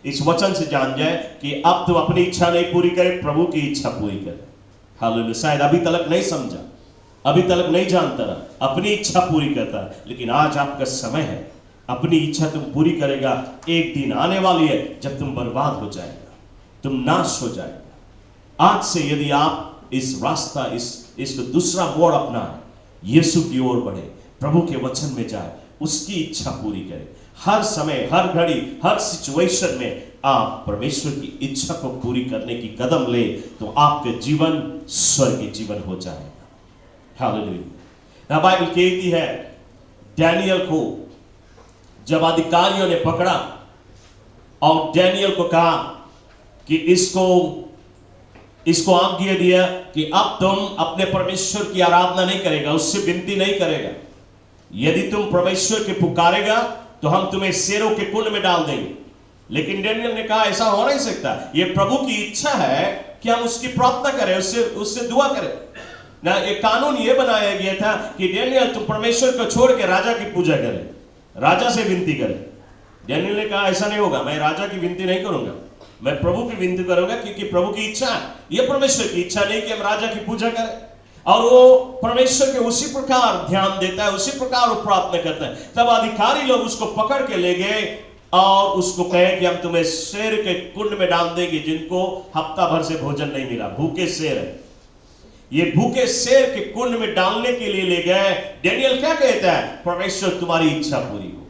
इस वचन से जान जाए कि अब तुम अपनी इच्छा नहीं पूरी करे, प्रभु की इच्छा पूरी करे। हालेलुया। शायद अभी तक नहीं समझा, अभी तक नहीं जानता रहा, अपनी इच्छा पूरी करता है, लेकिन आज आपका समय है, अपनी इच्छा तुम पूरी करेगा। एक दिन आने वाली है जब तुम बर्बाद हो जाएगा, तुम नाश हो जाएगा। आज से यदि आप इस रास्ता, इसको दूसरा मोड़ अपनाए, यीशु की ओर बढ़े, प्रभु के वचन में जाए, उसकी इच्छा पूरी करें, हर समय, हर घड़ी, हर सिचुएशन में आप परमेश्वर की इच्छा को पूरी करने की कदम ले, तो आपका जीवन स्वर्गीय जीवन हो जाएगा। हालेलुया। बाइबल कहती है, डैनियल को जब अधिकारियों ने पकड़ा और डैनियल को कहा कि इसको आज्ञा दिया कि अब तुम अपने परमेश्वर की आराधना नहीं करेगा, उससे विनती नहीं करेगा। यदि तुम परमेश्वर के पुकारेगा तो हम तुम्हें शेरों के कुंड में डाल देंगे। लेकिन डैनियल ने कहा ऐसा हो नहीं सकता, ये प्रभु की इच्छा है कि हम उसकी प्रार्थना करें, उससे दुआ करें ना। एक कानून ये बनाया गया था कि डैनियल तुम परमेश्वर को छोड़ के राजा की पूजा करे, राजा से विनती करे। डैनियल ने कहा ऐसा नहीं होगा, मैं राजा की विनती नहीं करूंगा, मैं प्रभु की विनती करूंगा, क्योंकि प्रभु की इच्छा है, यह परमेश्वर की इच्छा नहीं कि हम राजा की पूजा करें। और वो परमेश्वर के उसी प्रकार ध्यान देता है, उसी प्रकार वो प्रार्थना करता है। तब अधिकारी लोग उसको पकड़ के ले गए और उसको कहे कि हम तुम्हें शेर के कुंड में डाल देंगे, जिनको हफ्ता भर से भोजन नहीं मिला, भूखे शेर है। ये भूखे शेर के कुंड में डालने के लिए ले गए। डैनियल क्या कहता है? परमेश्वर तुम्हारी इच्छा पूरी हो,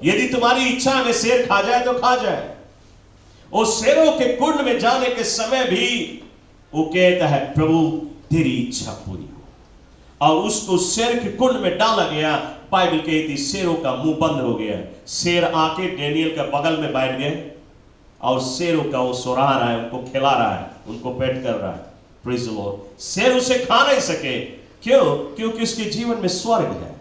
यदि तुम्हारी इच्छा में शेर खा जाए तो खा जाए। और शेरों के कुंड में जाने के समय भी वो कहता है प्रभु तेरी इच्छा पूरी हो, और उसको शेर के कुंड में डाला गया। बाइबल कहती शेरों का मुंह बंद हो गया। शेर आके डैनियल के बगल में बैठ गए और शेरों का वो सुरा रहा है, उनको खिला रहा है, उनको पेट कर रहा है। Praise the Lord. शेर उसे खा नहीं सके, क्यों? क्योंकि उसके जीवन में स्वर्ग है।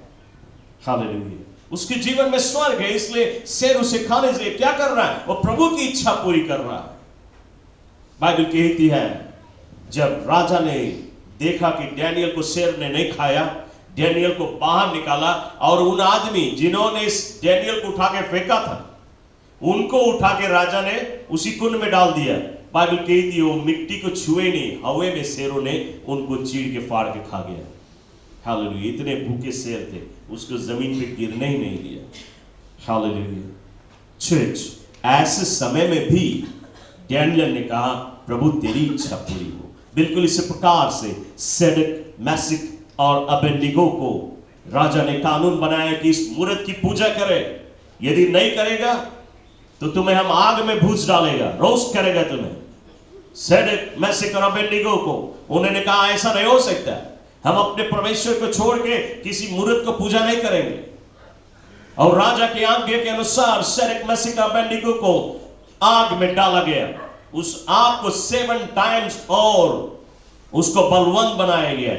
हालेलुया। उसके जीवन में स्वर्ग है, इसलिए शेर उसे खाने से क्या कर रहा है? वो प्रभु की इच्छा पूरी कर रहा है। बाइबल कहती है जब राजा ने देखा कि डैनियल को शेर ने नहीं खाया, डैनियल को बाहर निकाला और उन आदमी जिन्होंने इस डैनियल को उठा के फेंका था, उनको उठा के राजा ने उसी कुंड में डाल दिया। बाइबल कहती है वो मिट्टी को छुए नहीं, हवा में शेरों ने उनको चीर के फाड़ के खा गया। हालेलुया। इतने भूखे शेर थे, उसको जमीन पे गिरने ही नहीं दिया। हालेलुया। चर्च, ऐसे समय में भी डैनियल ने कहा प्रभु तेरी इच्छा पूरी हो। बिल्कुल इसी प्रकार से सैड्रक, मेशक और अबेदनीगो को राजा ने कानून बनाया कि इस मूर्त की पूजा करे, यदि नहीं करेगा तो तुम्हें हम आग में भूज डालेगा, रोस्ट करेगा तुम्हें। सैड्रक, मेशक और अबेदनीगो को उन्होंने कहा ऐसा नहीं हो सकता, हम अपने परमेश्वर को छोड़ के किसी मूर्त को पूजा नहीं करेंगे। और राजा की आज्ञा के अनुसार सैड्रक, मेशक और अबेदनीगो को आग में डाला गया। उस आग को 7 टाइम्स और उसको बलवंत बनाया गया।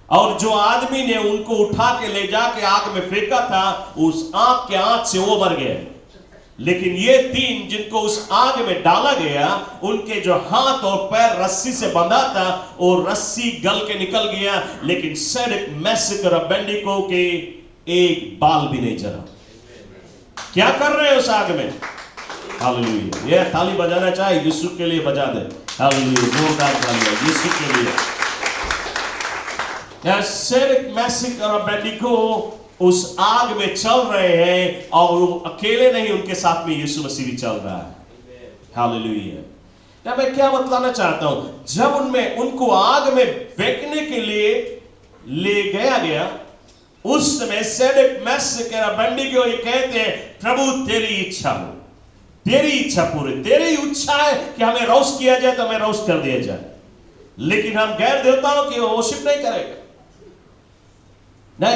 और जो आदमी ने उनको उठा के ले जाके आग में फेंका था, उस आग के आंच से वो मर गए। लेकिन ये 3 जिनको उस आग में डाला गया, उनके जो हाथ और पैर रस्सी से बंधा था, वो रस्सी गल के निकल गया, लेकिन सैड्रक, मेशक और अबेदनीगो के एक बाल भी नहीं जला। क्या कर रहे हैं उस आग में? हालेलुया। ये ताली बजाना चाहिए, यीशु के लिए बजा दे। हालेलुया, जोरदार ताली यीशु के लिए। सैड्रक, मेशक और अबेदनीगो उस आग में चल रहे हैं, और वो अकेले नहीं, उनके साथ में यीशु मसीह भी चल रहा है। हालेलुया। ना मैं क्या बतलाना चाहता हूं, जब उनको आग में फेंकने के लिए ले गया, उस समय सैडक मैसेक अबेदनीगो ये कहते हैं, प्रभु तेरी इच्छा हो, तेरी इच्छा पूरी, तेरी इच्छा है कि हमें रोस्ट किया जाए तो हमें रोस्ट कर दिया जाए, लेकिन हम गैर देवताओं की वर्शिप नहीं करेंगे ना।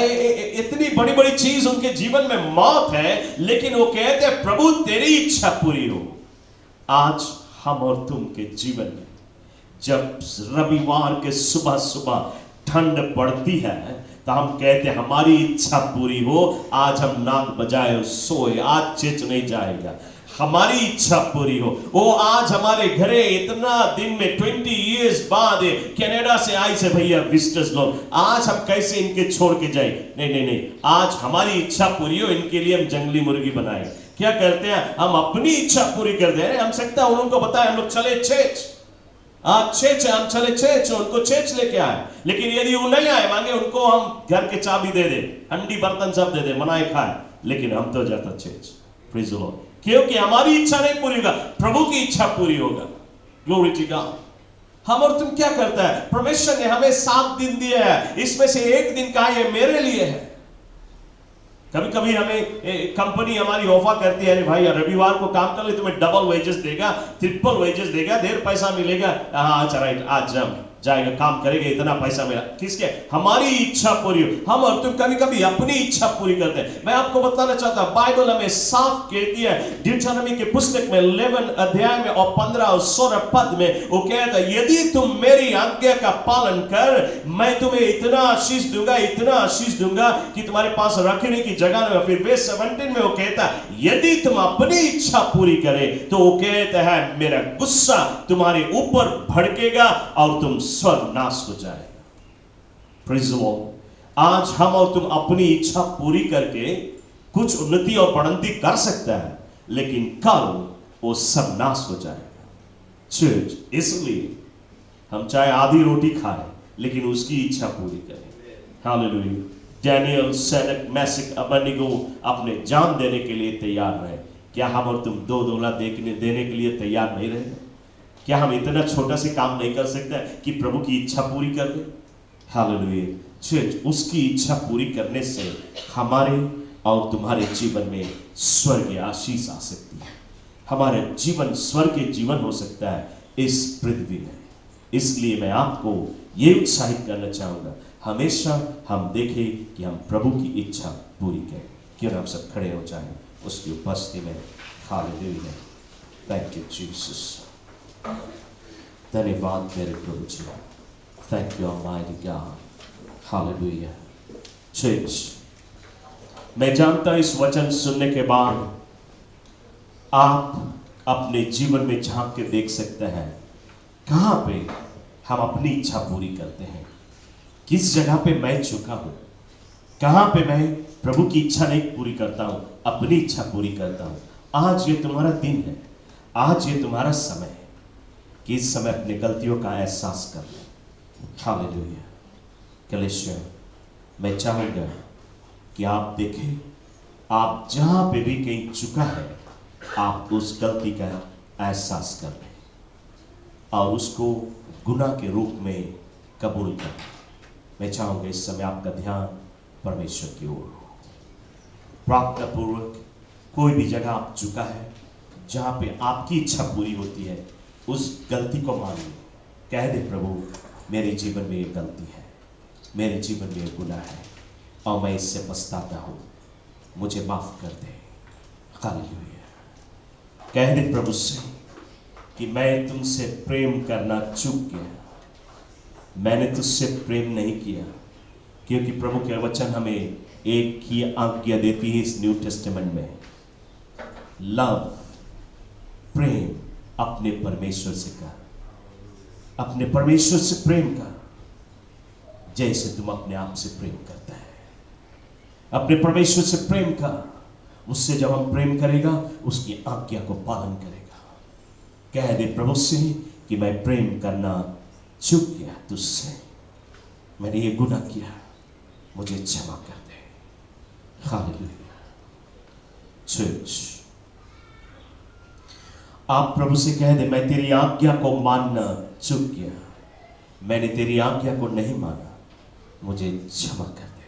इतनी बड़ी बड़ी चीज उनके जीवन में मौत है, लेकिन वो कहते हैं प्रभु तेरी इच्छा पूरी हो। आज हम और तुम के जीवन में जब रविवार के सुबह सुबह ठंड पड़ती है तो हम कहते हैं हमारी इच्छा पूरी हो, आज हम नाक बजाए और सोए, आज चर्च नहीं जाएगा, हमारी इच्छा पूरी हो। वो आज हमारे घरे इतना दिन में 20 इयर्स बाद कनाडा से आए से भैया विजिटर्स लोग, आज हम कैसे इनके छोड़ के जाए, नहीं, आज हमारी इच्छा पूरी हो, इनके लिए हम जंगली मुर्गी बनाए। क्या करते हैं हम, अपनी इच्छा पूरी कर दे रहे हैं। हम सकता है उनको बताए हम लोग चले चर्च, आज चर्च हम चले चर्च, उनको चर्च लेके आए, लेकिन यदि वो नहीं आए, मांगे उनको हम घर के चाबी दे दे, हंडी बर्तन सब दे दे, मनाए खाए, लेकिन हम तो जाता चर्च। प्रेज़ द लॉर्ड, क्योंकि हमारी इच्छा नहीं पूरी होगा, प्रभु की इच्छा पूरी होगा। Glory to God. हम और तुम क्या करता है, परमेश्वर ने हमें 7 दिन दिया है, इसमें से एक दिन का ये मेरे लिए है। कभी कभी हमें कंपनी हमारी ऑफर करती है, अरे भाई रविवार को काम कर ले, तुम्हें डबल वेजेस देगा, ट्रिपल वेजेस देगा, ढेर पैसा मिलेगा। हाँ अच्छा राइट, आज जाएगा काम करेगा, इतना पैसा मिला, किसके, हमारी इच्छा पूरी हो। हम और तुम कभी कभी अपनी इच्छा पूरी करते हैं। मैं आपको बताना चाहता हूं, बाइबल हमें साफ कहती है, डिटरोनॉमी की पुस्तक में 11 अध्याय में और 15 और 16 पद में वो कहता है, यदि तुम मेरी आज्ञा का पालन कर, मैं तुम्हें इतना आशीष दूंगा, इतना आशीष दूंगा कि तुम्हारे पास रखने की जगह नहीं। फिर वर्स 17 में वो कहता है, यदि तुम अपनी इच्छा पूरी करे तो वो कहता है, मेरा गुस्सा तुम्हारे ऊपर भड़केगा और तुम स्वर्ग नाश हो जाएगा। Praise the Lord. आज हम और तुम अपनी इच्छा पूरी करके कुछ उन्नति और बढ़ंती कर सकता है, लेकिन कल वो सब नाश हो जाएगा। चर्च, इसलिए हम चाहे आधी रोटी खाएं, लेकिन उसकी इच्छा पूरी करें। हालेलुया। डैनियल, सैडक, मैसेक, अबेदनीगो अपने जान देने के लिए तैयार रहे। क्या हम और तुम 2 दोला देने के लिए तैयार नहीं रहे? क्या हम इतना छोटा से काम नहीं कर सकते कि प्रभु की इच्छा पूरी कर दे? हालेलुया। चर्च, उसकी इच्छा पूरी करने से हमारे और तुम्हारे जीवन में स्वर्गीय आशीष आ सकती है। हमारा जीवन स्वर्गीय जीवन हो सकता है इस पृथ्वी में। इसलिए मैं आपको ये उत्साहित करना चाहूंगा, हमेशा हम देखें कि हम प्रभु की इच्छा पूरी करें। क्यों हम सब खड़े हो जाएं उसकी उपस्थिति में। हालेलुया। Thank you Jesus. धन्यवाद मेरे प्रभु जी। Thank you almighty God. Hallelujah. Church, मैं जानता हूं इस वचन सुनने के बाद आप अपने जीवन में झांक के देख सकते हैं, कहां पे हम अपनी इच्छा पूरी करते हैं, किस जगह पे मैं चुका हूं, कहां पे मैं प्रभु की इच्छा नहीं पूरी करता हूं, अपनी इच्छा पूरी करता हूं। आज ये तुम्हारा दिन है, आज ये तुम्हारा समय है कि इस समय अपनी गलतियों का एहसास कर लो। हालेलुया। कलीसिया, मैं चाहूंगा कि आप देखें, आप जहां पे भी कहीं चुका है, आप उस गलती का एहसास कर लें और उसको गुनाह के रूप में कबूल करें। मैं चाहूंगा इस समय आपका ध्यान परमेश्वर की ओर हो। प्रार्थना पूर्वक कोई भी जगह आप चुका है, जहां पे आपकी इच्छा पूरी होती है, उस गलती को मानिए। कह दे, प्रभु मेरे जीवन में ये गलती है, मेरे जीवन में ये गुनाह है और मैं इससे पछताता हूं, मुझे माफ कर दे। हालेलुया। कह दे प्रभु से कि मैं तुमसे प्रेम करना चूक गया, मैंने तुझसे प्रेम नहीं किया। क्योंकि प्रभु के वचन हमें एक ही आज्ञा देती है इस न्यू टेस्टामेंट में, लव, प्रेम अपने परमेश्वर से कर, अपने परमेश्वर से प्रेम कर जैसे तुम अपने आप से प्रेम करता है। अपने परमेश्वर से प्रेम कर, उससे जब हम प्रेम करेगा उसकी आज्ञा को पालन करेगा। कह दे प्रभु से कि मैं प्रेम करना चूक गया तुझसे, मैंने ये गुनाह किया, मुझे क्षमा कर दे। हालेलुया। चर्च, आप प्रभु से कह दे, मैं तेरी आज्ञा को मानना चूक गया, मैंने तेरी आज्ञा को नहीं माना, मुझे क्षमा कर दे।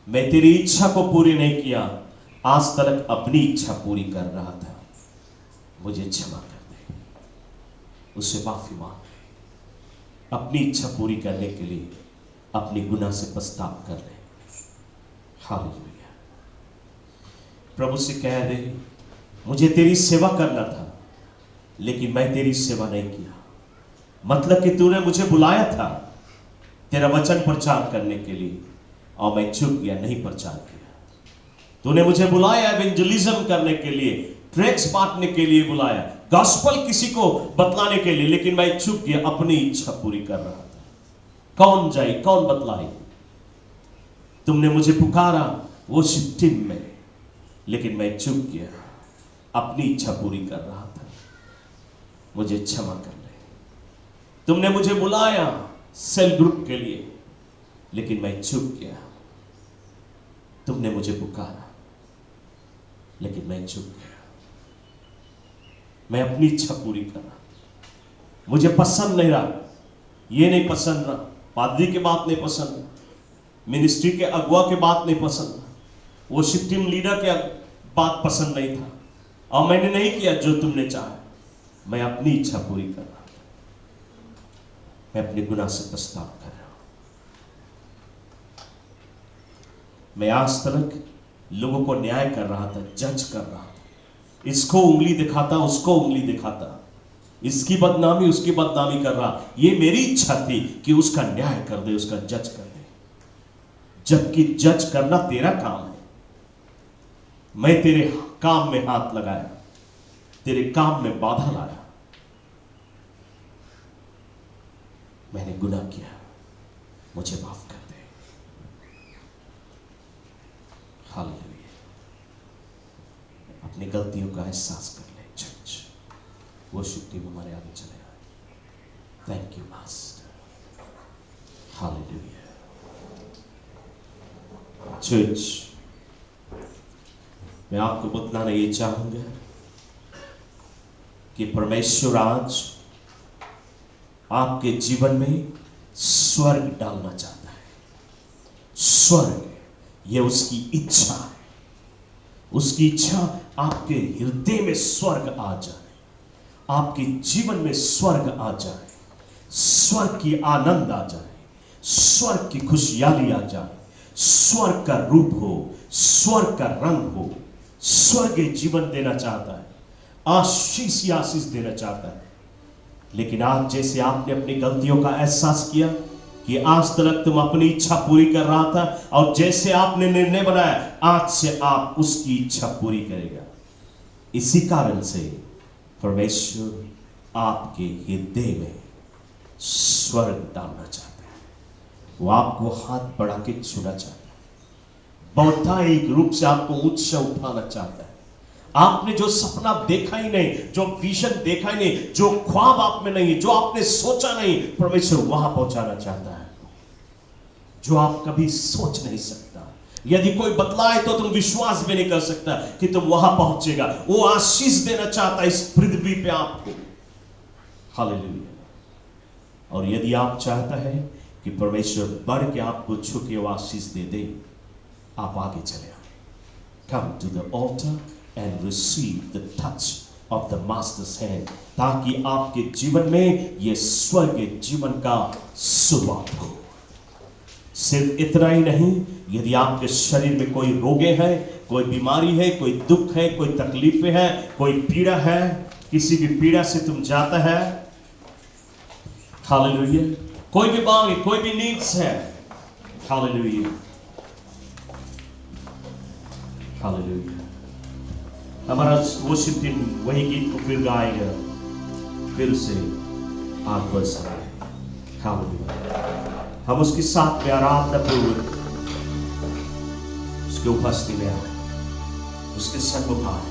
मैं तेरी इच्छा को पूरी नहीं किया, आज तक अपनी इच्छा पूरी कर रहा था, मुझे क्षमा कर दे। उससे माफी मांग ले, अपनी इच्छा पूरी करने के लिए अपनी गुनाह से पछतावा कर ले। हालेलुया। प्रभु से कह दे, मुझे तेरी सेवा करना था लेकिन मैं तेरी सेवा नहीं किया। मतलब कि तूने मुझे बुलाया था तेरा वचन प्रचार करने के लिए और मैं चूक गया, नहीं प्रचार किया। तूने मुझे बुलाया एवेंजलिज्म करने के लिए, ट्रैक्स बांटने के लिए बुलाया, गॉस्पेल किसी को बतलाने के लिए, लेकिन मैं चूक गया, अपनी इच्छा पूरी कर रहा था। कौन जाए, कौन बतलाए? तुमने मुझे पुकारा वो टीम में, लेकिन मैं चूक गया, अपनी इच्छा पूरी कर रहा था, मुझे क्षमा कर ले। तुमने मुझे बुलाया सेल ग्रुप के लिए, लेकिन मैं चूक गया। तुमने मुझे पुकारा लेकिन मैं चूक गया, मैं अपनी इच्छा पूरी कर रहा, मुझे पसंद नहीं रहा, ये नहीं पसंद रहा, पादरी के बात नहीं पसंद, मिनिस्ट्री के अगुआ के बात नहीं पसंद, वो टीम लीडर के बात पसंद नहीं था, और मैंने नहीं किया जो तुमने चाहा। मैं अपनी इच्छा पूरी कर रहा था, मैं अपने गुनाह से पछतावा कर रहा हूं। मैं आज तक लोगों को न्याय कर रहा था, जज कर रहा था, इसको उंगली दिखाता, उसको उंगली दिखाता, इसकी बदनामी उसकी बदनामी कर रहा। ये मेरी इच्छा थी कि उसका न्याय कर दे, उसका जज कर दे, जबकि जज करना तेरा काम है। मैं तेरे काम में हाथ लगाया, तेरे काम में बाधा लाया, मैंने गुनाह किया, मुझे माफ कर दे। हालेलुया। अपनी गलतियों का एहसास कर ले। चर्च वो शुक्ति में हमारे आगे चले आए। Thank you master. Hallelujah. Church, मैं आपको बतलाना ये चाहूंगा कि परमेश्वर आज आपके जीवन में स्वर्ग डालना चाहता है। स्वर्ग, ये उसकी इच्छा है। उसकी इच्छा आपके हृदय में स्वर्ग आ जाए, आपके जीवन में स्वर्ग आ जाए, स्वर्ग की आनंद आ जाए, स्वर्ग की खुशहाली आ जाए, स्वर्ग का रूप हो, स्वर्ग का रंग हो। स्वर्गीय जीवन देना चाहता है, आशीष ही आशीष देना चाहता है। लेकिन आज जैसे आपने अपनी गलतियों का एहसास किया कि आज तक तुम अपनी इच्छा पूरी कर रहा था, और जैसे आपने निर्णय बनाया आज से आप उसकी इच्छा पूरी करेगा। इसी कारण से परमेश्वर आपके हृदय में स्वर्ग डालना चाहता है। वो आपको हाथ बढ़ा के छूना चाहता है, बौद्धायिक रूप से आपको ऊंचा उठाना चाहता है। आपने जो सपना देखा ही नहीं, जो विजन देखा ही नहीं, जो ख्वाब आप में नहीं, जो आपने सोचा नहीं, परमेश्वर वहां पहुंचाना चाहता है जो आप कभी सोच नहीं सकता। यदि कोई बतलाए तो तुम विश्वास भी नहीं कर सकता कि तुम वहां पहुंचेगा। वो आशीष देना चाहता है इस पृथ्वी पे आपको। हालेलुया। और यदि आप चाहता है कि परमेश्वर बढ़ के आपको छू के वो आशीष दे दे, आप आगे चले आए। Come to the altar and receive the touch of the Master's hand, ताकि आपके जीवन में ये स्वर्गीय जीवन का शुरुआत हो। सिर्फ इतना ही नहीं, यदि आपके शरीर में कोई रोगे है, कोई बीमारी है, कोई दुख है, कोई तकलीफें है, कोई पीड़ा है, किसी भी पीड़ा से तुम जाता है, हालेलुया, कोई भी बीमारी, कोई भी नीड्स है, हालेलुया, हालेलुया। हमारा वर्शिप टीम वही गीत को फिर गाएगा, फिर से आग बरसा है। हालेलुया। हम उसके साथ में आराधना पूर्वक उसके उपस्थिति में आए, उसके सन्मुख आए,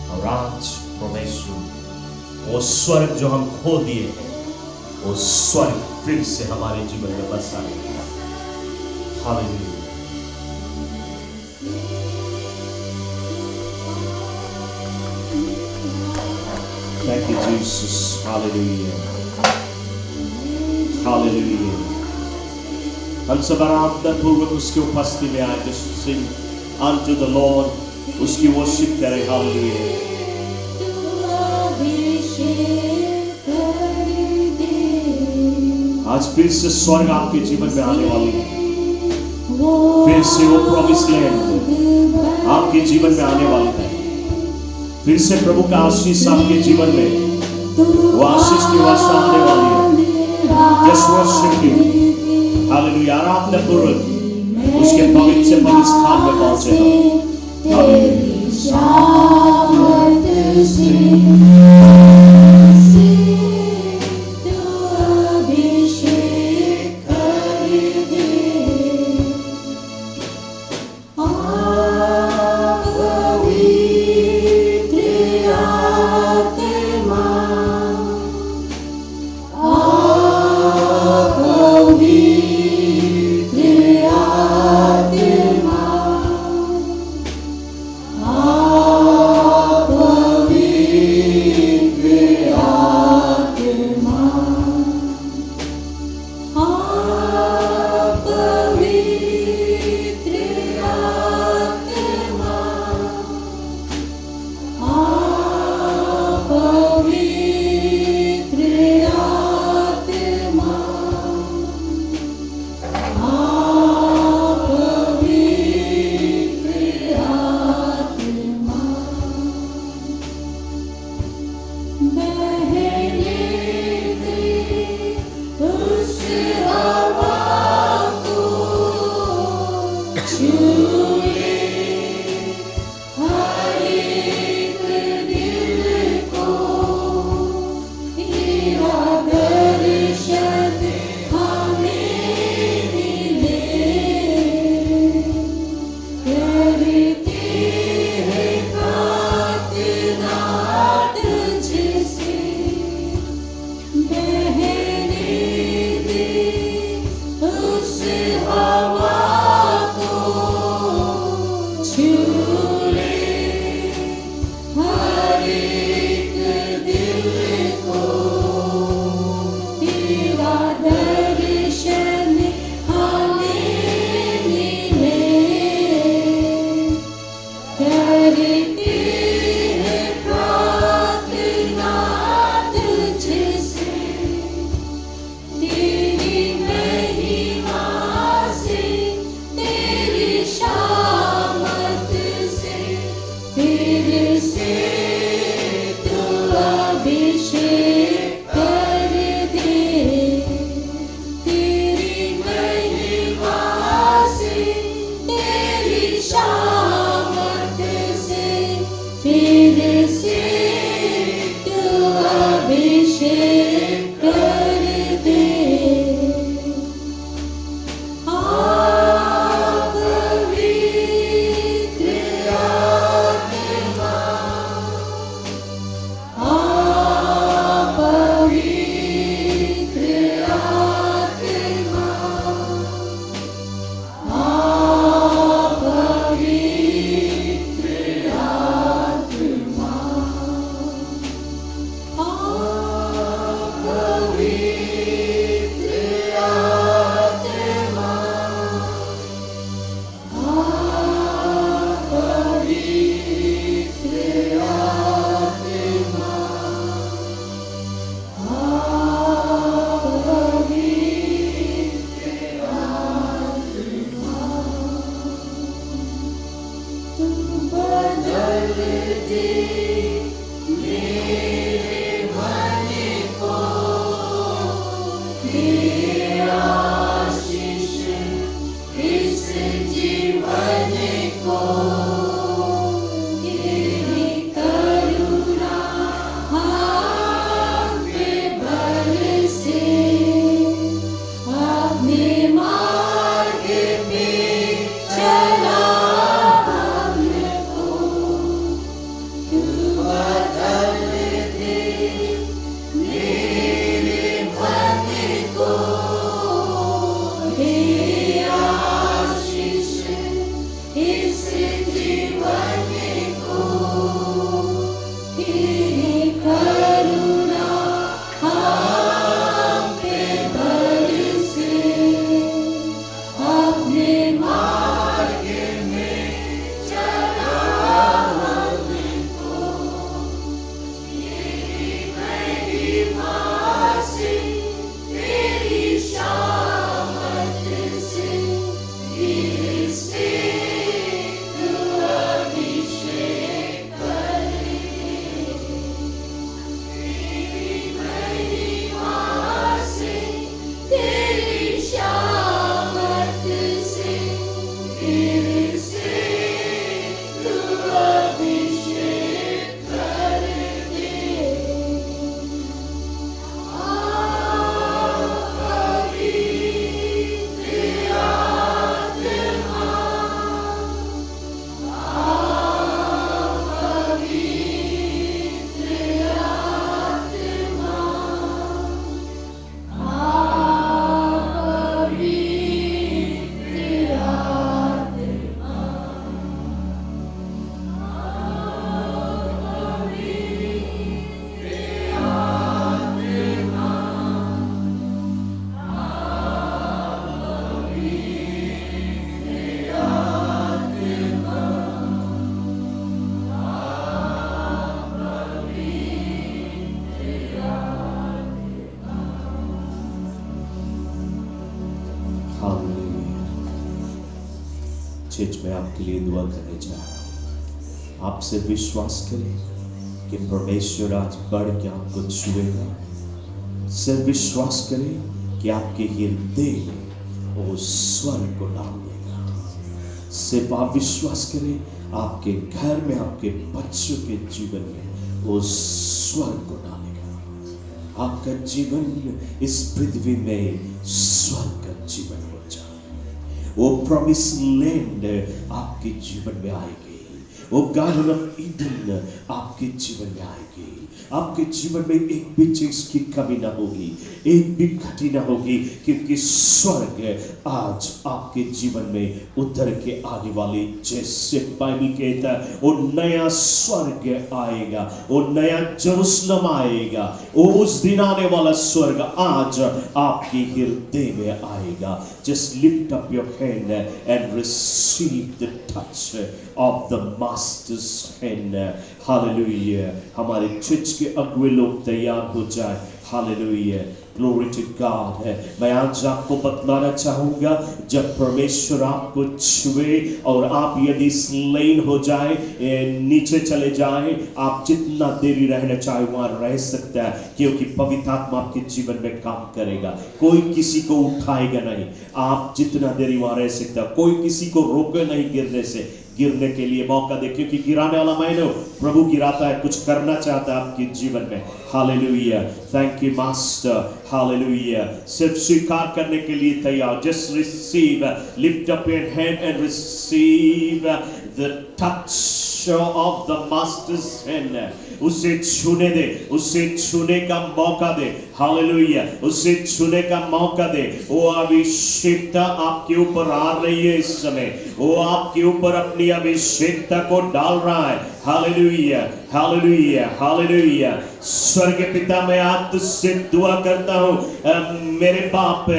और आज परमेश्वर वो स्वर्ग जो हम खो दिए हैं, वो स्वर्ग फिर से हमारे जीवन में बरसा है। हालेलुया। Jesus. Hallelujah. Hallelujah. हम सब आराधना पूर्वक उसके उपस्थिति में आए, just sing unto the Lord, उसकी worship करें. Hallelujah. आज फिर से स्वर्ग आपके जीवन में आने वाली है. फिर से वो प्रॉमिस लैंड आपके जीवन में आने वाली है. फिर से प्रभु का आशीष आपके जीवन में, वो आशीष की वर्षा आने वाली है. Just worship him. हालेलुया. आराधना पूर्वक उसके पवित्र स्थान में पहुंचे हम. Oh चर्च में आपके लिए दुआ करने जा रहा हूँ। आपसे विश्वास करें कि परमेश्वर आज बढ़ के आपको छुएगा। सिर्फ विश्वास करें कि आपके हृदय में वो स्वर्ग को डाल देगा। सिर्फ आप विश्वास करें, आपके घर में, आपके बच्चों के जीवन में वो स्वर्ग को डालेगा। आपका जीवन इस पृथ्वी में स्वर्ग का जीवन हो जाए। वो प्रॉमिस लैंड आपके जीवन में आएगी। वो गार्डन ऑफ ईडन आपके जीवन में आएगी। आपके जीवन में एक भी चीज की कमी ना होगी, एक भी घटी ना होगी, क्योंकि स्वर्ग आज आपके जीवन में उतर के आने वाली, जैसे बाइबल कहता है वो नया स्वर्ग आएगा, वो नया जेरूसलम आएगा। वो उस दिन आने वाला स्वर्ग आज आपके हृदय में आएगा। Just lift up your hand and receive the touch of the master's hand. Hallelujah. हमारे चर्च के अगुए लोग तैयार हो जाए। Hallelujah. Glory to God. मैं आज आपको बतलाना चाहूंगा, जब परमेश्वर आपको छुए और आप यदि स्लेन हो जाए, नीचे चले जाए, आप जितना देरी रहना चाहे वहां रह सकता है, क्योंकि पवित्र आत्मा आपके जीवन में काम करेगा। कोई किसी को उठाएगा नहीं, आप जितना देरी वहां रह सकता है। कोई किसी को रोके नहीं गिरने से, गिरने के लिए मौका दे, क्योंकि गिराने वाला मैं नहीं, प्रभु गिराता है, कुछ करना चाहता है आपके जीवन में। Hallelujah, thank you master. Hallelujah, सिर्फ स्वीकार करने के लिए तैयार। Just receive, lift up your hand and receive the touch of the masters hand. उसे छूने दे, उसे छूने का मौका दे। हालेलुया, उसे छूने का मौका दे। वो अभिषेकता आपके ऊपर आ रही है इस समय, वो आपके ऊपर अपनी अभिषेकता को डाल रहा है। Hallelujah, hallelujah, hallelujah. स्वर्ग पिता, मैं आज तुझसे दुआ करता हूँ मेरे बाप,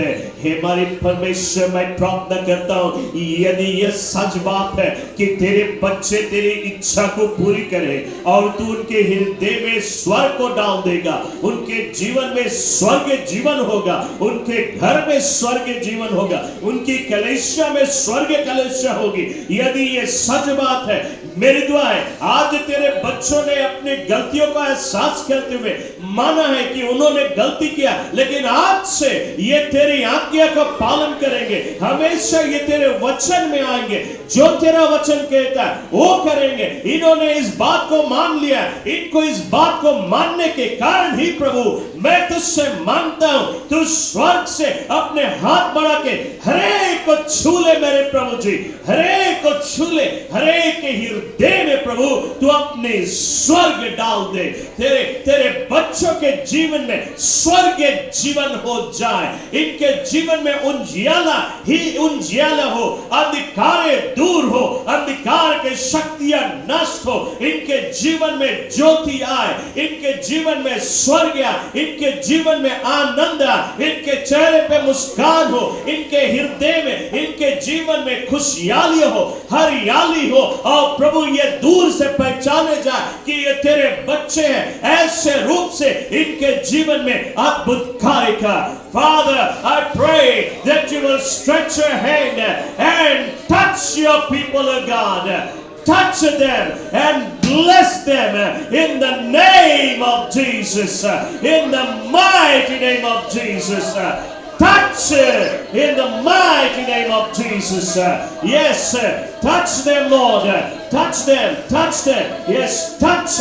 हमारे परमेश्वर, मैं प्रार्थना करता हूँ, यदि यह सच बात है कि तेरे बच्चे तेरी इच्छा को पूरी करें और तू उनके हृदय में स्वर्ग को डाल देगा, उनके जीवन में स्वर्ग जीवन होगा, उनके घर में स्वर्ग जीवन होगा, उनकी कलीसिया में स्वर्ग कलीसिया होगी। यदि ये सच बात है, मेरी दुआ है आज तेरे बच्चों ने अपनी गलतियों का एहसास करते हुए माना है कि उन्होंने गलती किया, लेकिन आज से ये तेरी आज्ञा का पालन करेंगे, हमेशा ये तेरे वचन में आएंगे, जो तेरा वचन कहता है वो करेंगे। इन्होंने इस बात को मान लिया, इनको इस बात को मानने के कारण ही प्रभु मैं तुझसे मांगता हूं, तू स्वर्ग से अपने हाथ बढ़ा के हरेक को छू ले मेरे प्रभु जी, हरेक को छू ले, हरेक के हृदय में प्रभु तू अपने स्वर्ग डाल दे। तेरे बच्चों के जीवन में स्वर्ग जीवन हो जाए, इनके जीवन में उजियाला ही उजियाला हो, अंधकार दूर हो, अंधकार के शक्तियां नष्ट हो, इनके जीवन में ज्योति आए, इनके जीवन में स्वर्ग आए, इनके जीवन में आनंद आए, इनके चेहरे पे मुस्कान हो, इनके हृदय में, इनके जीवन में खुशहाली हो, हरियाली हो, और प्रभु ये दूर से पहचाने जाए कि ये तेरे बच्चे हैं। ऐसे रूप से इनके जीवन में अद्भुत कार्य कर। Father, I pray that you will stretch your hand and touch your people, O God. Touch them and bless them in the name of Jesus. In the mighty name of Jesus. Touch in the mighty name of Jesus. Yes, touch them, Lord. Touch them, touch them. Yes, touch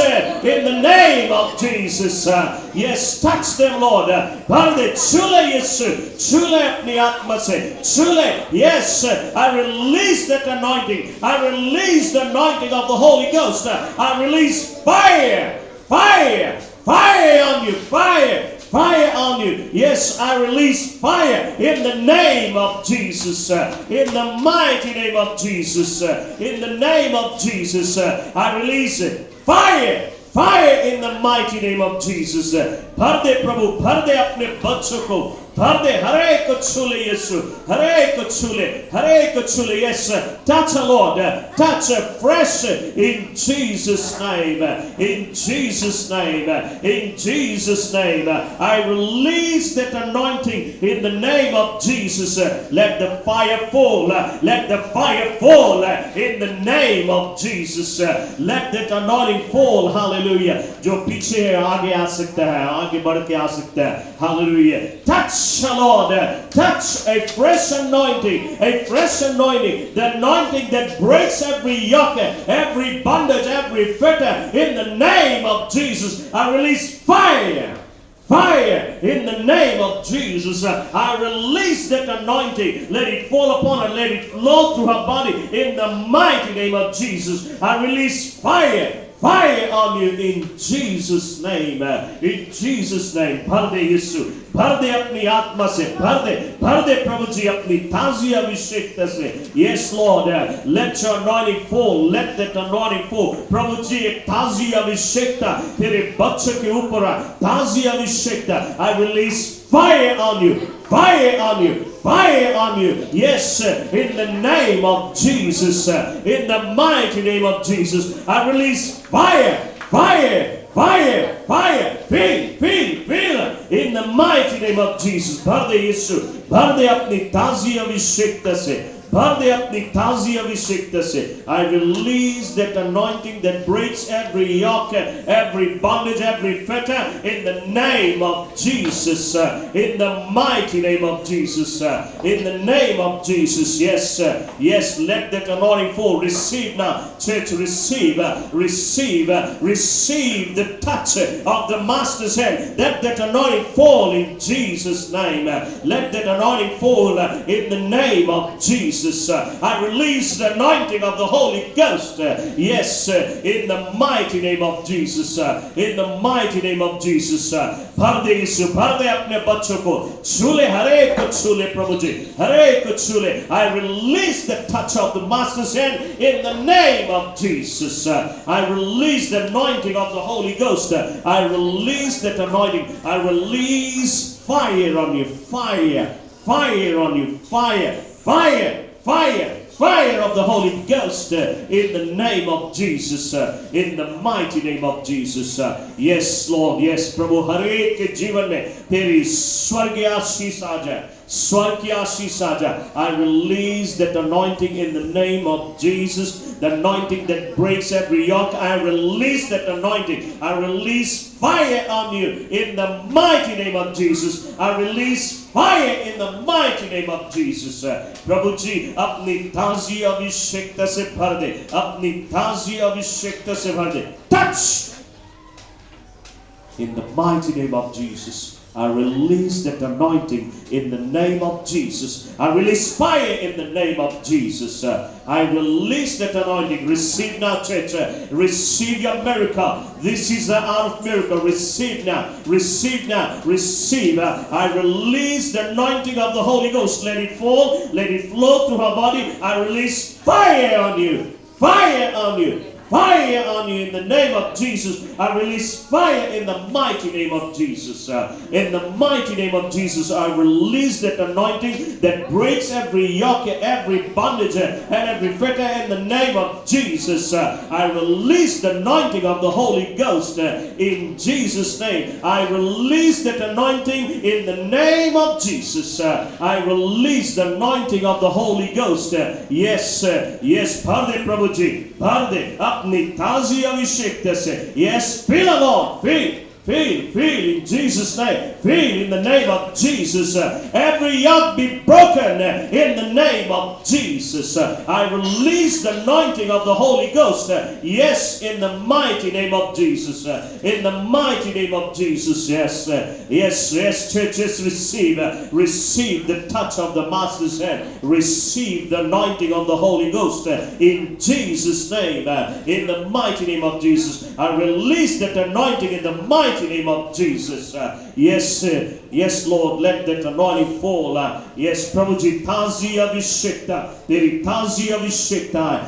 in the name of Jesus. Yes, touch them, Lord. भर दे, छू ले यीशु, छू ले अपनी आत्मा से, छू ले. Yes, I release that anointing. I release the anointing of the Holy Ghost. I release fire, fire, fire on you, fire. Fire on you. Yes, I release fire in the name of Jesus. In the mighty name of Jesus. In the name of Jesus. I release fire. Fire in the mighty name of Jesus. भर दे प्रभु, भर दे अपने बच्चों को भर दे, हर एक को छू ले यीशु, हर एक को छू ले, हर एक को छू ले। Yes, touch Lord, touch fresh in Jesus' name, in Jesus' name, in Jesus' name. I release that anointing in the name of Jesus. Let the fire fall, let the fire fall in the name of Jesus. Let that anointing fall. Hallelujah. जो पीछे है आगे आ सकता है, आगे बढ़ के आ सकता है. Hallelujah. Touch, Lord, touch a fresh anointing, a fresh anointing, the anointing that breaks every yoke, every bondage, every fetter. In the name of Jesus, I release fire. Fire in the name of Jesus. I release that anointing. Let it fall upon her. Let it flow through her body in the mighty name of Jesus. I release fire. Fire on you in Jesus' name. In Jesus' name. भर दे यीशु, भर दे अपनी आत्मा से, भर दे प्रभु जी अपनी ताज़ी अभिषेकता से. Yes, Lord, let your anointing fall. Let that anointing fall. प्रभु जी एक ताज़ी अभिषेकता तेरे बच्चों के ऊपर, ताज़ी अभिषेकता. I release fire on you, fire on you, fire on you. Yes, in the name of Jesus, in the mighty name of Jesus, I release fire, fire, fire, fire. Feel in the mighty name of Jesus. भर दे यीशु, भर दे अपनी ताज़ी अभिषेकता से, भर दे अपनी ताज़ी अभिषेकता से. I release that anointing that breaks every yoke, every bondage, every fetter in the name of Jesus, in the mighty name of Jesus, in the name of Jesus. Yes, yes, let that anointing fall. Receive now, church, receive the touch of the Master's hand. Let that anointing fall in Jesus' name. Let that anointing fall in the name of Jesus. I release the anointing of the Holy Ghost. Yes, in the mighty name of Jesus. In the mighty name of Jesus. भर दे यीशु, भर दे अपने बच्चों को, छू ले, हर एक को छू ले प्रभु जी, हर एक को छू ले. I release the touch of the Master's hand in the name of Jesus. I release the anointing of the Holy Ghost. I release that anointing. I release fire on you, fire on you, fire of the Holy Ghost in the name of Jesus, in the mighty name of Jesus. Yes, Lord, yes, प्रभु हर एक के जीवन में तेरी स्वर्गीय आशीष आ जाए, स्वर्गीय आशीष आ जाए. I release that anointing in the name of Jesus, the anointing that breaks every yoke. I release that anointing. I release fire on you in the mighty name of Jesus. I release fire in the mighty name of Jesus. प्रभु जी अपनी ताज़ी अभिषेकता से भर दे, अपनी ताज़ी अभिषेकता से भर दे. Touch in the mighty name of Jesus. I release that anointing in the name of Jesus. I release fire in the name of Jesus. I release that anointing. Receive now, church. Receive your miracle. This is the hour of miracle. Receive now. Receive now. Receive. I release the anointing of the Holy Ghost. Let it fall. Let it flow through her body. I release fire on you. Fire on you. Fire on you in the name of Jesus. I release fire in the mighty name of Jesus. In the mighty name of Jesus, I release that anointing that breaks every yoke, every bondage, and every fetter in the name of Jesus. I release the anointing of the Holy Ghost in Jesus' name. I release that anointing in the name of Jesus. I release the anointing of the Holy Ghost. Yes, yes, भर दे प्रभु जी, भर दे अपनी ताज़ी अभिषेकता से. Yes, feel the Lord, feel in Jesus' name. Feel in the name of Jesus. Every yoke be broken in the name of Jesus. I release the anointing of the Holy Ghost. Yes, in the mighty name of Jesus. In the mighty name of Jesus. Yes, yes, churches, receive the touch of the Master's hand. Receive the anointing of the Holy Ghost in Jesus' name. In the mighty name of Jesus. I release that anointing in the mighty name of Jesus. Yes, yes, Lord, let that anointing fall. Yes, Prabhu ji, tazi abhishekta, teri tazi abhishekta,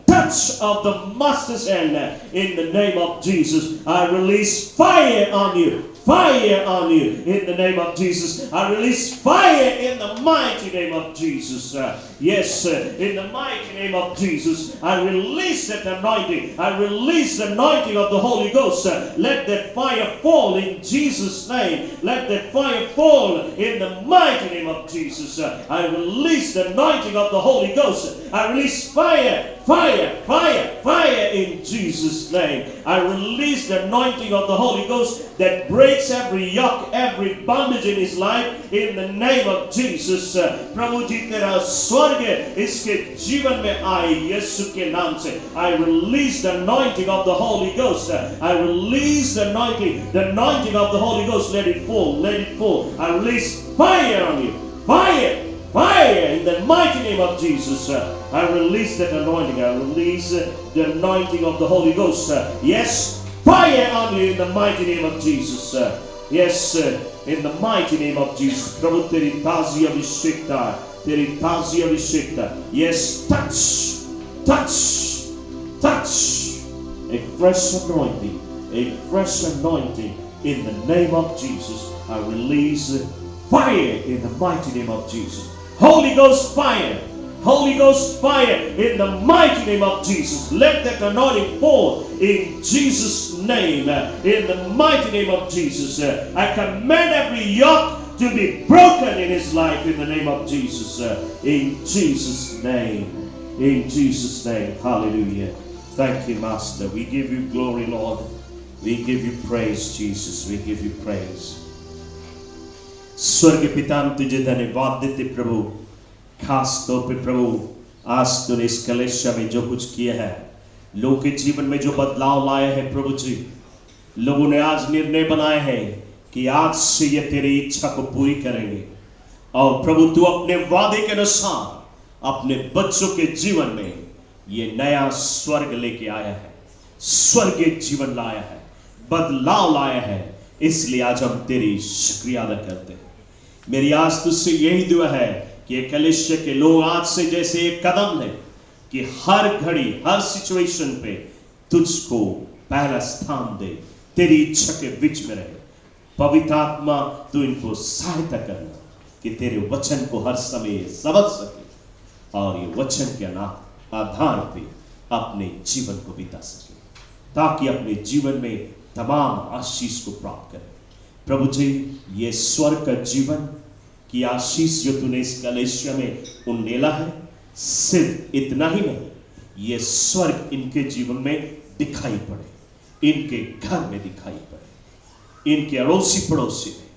touch of the Master's hand in the name of Jesus. I release fire on you. fire on you in the name of Jesus. I release fire in the mighty name of Jesus. Yes, in the mighty name of Jesus, I release that anointing. I release the anointing of the Holy Ghost. Let that fire fall in Jesus' name. Let that fire fall in the mighty name of Jesus. I release the anointing of the Holy Ghost. I release fire, fire, fire, fire in Jesus' name. I release the anointing of the Holy Ghost that breaks every yoke, every bondage in his life in the name of Jesus. प्रभु जी तेरा स्वर्ग इसके जीवन में आए यीशु के नाम से. I release the anointing of the Holy Ghost. I release the anointing of the Holy Ghost. Let it fall, let it fall. I release fire on you, fire. Fire in the mighty name of Jesus. I release that anointing. I release the anointing of the Holy Ghost. Yes, fire on you in the mighty name of Jesus. Yes, in the mighty name of Jesus. प्रभु तेरी ताज़ी अभिषेकता, तेरी ताज़ी अभिषेकता. Yes, touch. A fresh anointing in the name of Jesus. I release fire in the mighty name of Jesus. Holy Ghost fire in the mighty name of Jesus. Let that anointing fall in Jesus' name. In the mighty name of Jesus. I command every yoke to be broken in his life in the name of Jesus. In Jesus' name. In Jesus' name. Hallelujah. Thank you, Master. We give you glory, Lord. We give you praise, Jesus. We give you praise. स्वर्ग पिता हम तुझे धन्यवाद देते प्रभु. खास तौर पे प्रभु आज तूने इस कलेशा में जो कुछ किया है, लोगों के जीवन में जो बदलाव लाया है प्रभु जी, लोगों ने आज निर्णय बनाया है कि आज से ये तेरी इच्छा को पूरी करेंगे. और प्रभु तू अपने वादे के अनुसार अपने बच्चों के जीवन में ये नया स्वर्ग लेके आया है, स्वर्गीय जीवन लाया है, बदलाव लाया है. इसलिए आज हम तेरी शुक्रिया अदा करते हैं. मेरी आज तुझसे यही दुआ है कि कलीसिया के लोग आज से जैसे एक कदम लें कि हर घड़ी हर सिचुएशन पे तुझको पहला स्थान दे, तेरी इच्छा के बीच में रहे. पवित्र आत्मा तू इनको सहायता करना कि तेरे वचन को हर समय समझ सके और ये वचन के आधार पे अपने जीवन को बिता सके, ताकि अपने जीवन में तमाम आशीष को प्राप्त करें. प्रभु जी ये स्वर्ग का जीवन की आशीष जो तूने इस कलीसिया में उंडेला है, सिर्फ इतना ही नहीं, ये स्वर्ग इनके जीवन में दिखाई पड़े, इनके घर में दिखाई पड़े, इनके अड़ोसी पड़ोसी में,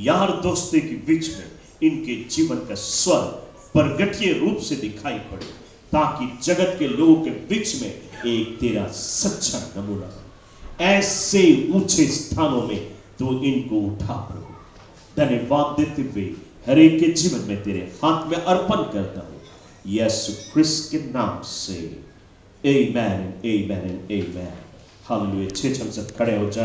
यार दोस्ती के बीच में इनके जीवन का स्वर्ग प्रगटीय रूप से दिखाई पड़े, ताकि जगत के लोगों के बीच में एक तेरा सच्चा नमूना, ऐसे ऊंचे स्थानों में तो इनको उठा प्रभु. धन्यवाद देते हुए हर एक के जीवन में तेरे हाथ में अर्पण करता हूं यीशु क्रिस्त के नाम से. आमेन, आमेन, आमेन. हालेलुया. हम सब खड़े हो जाए.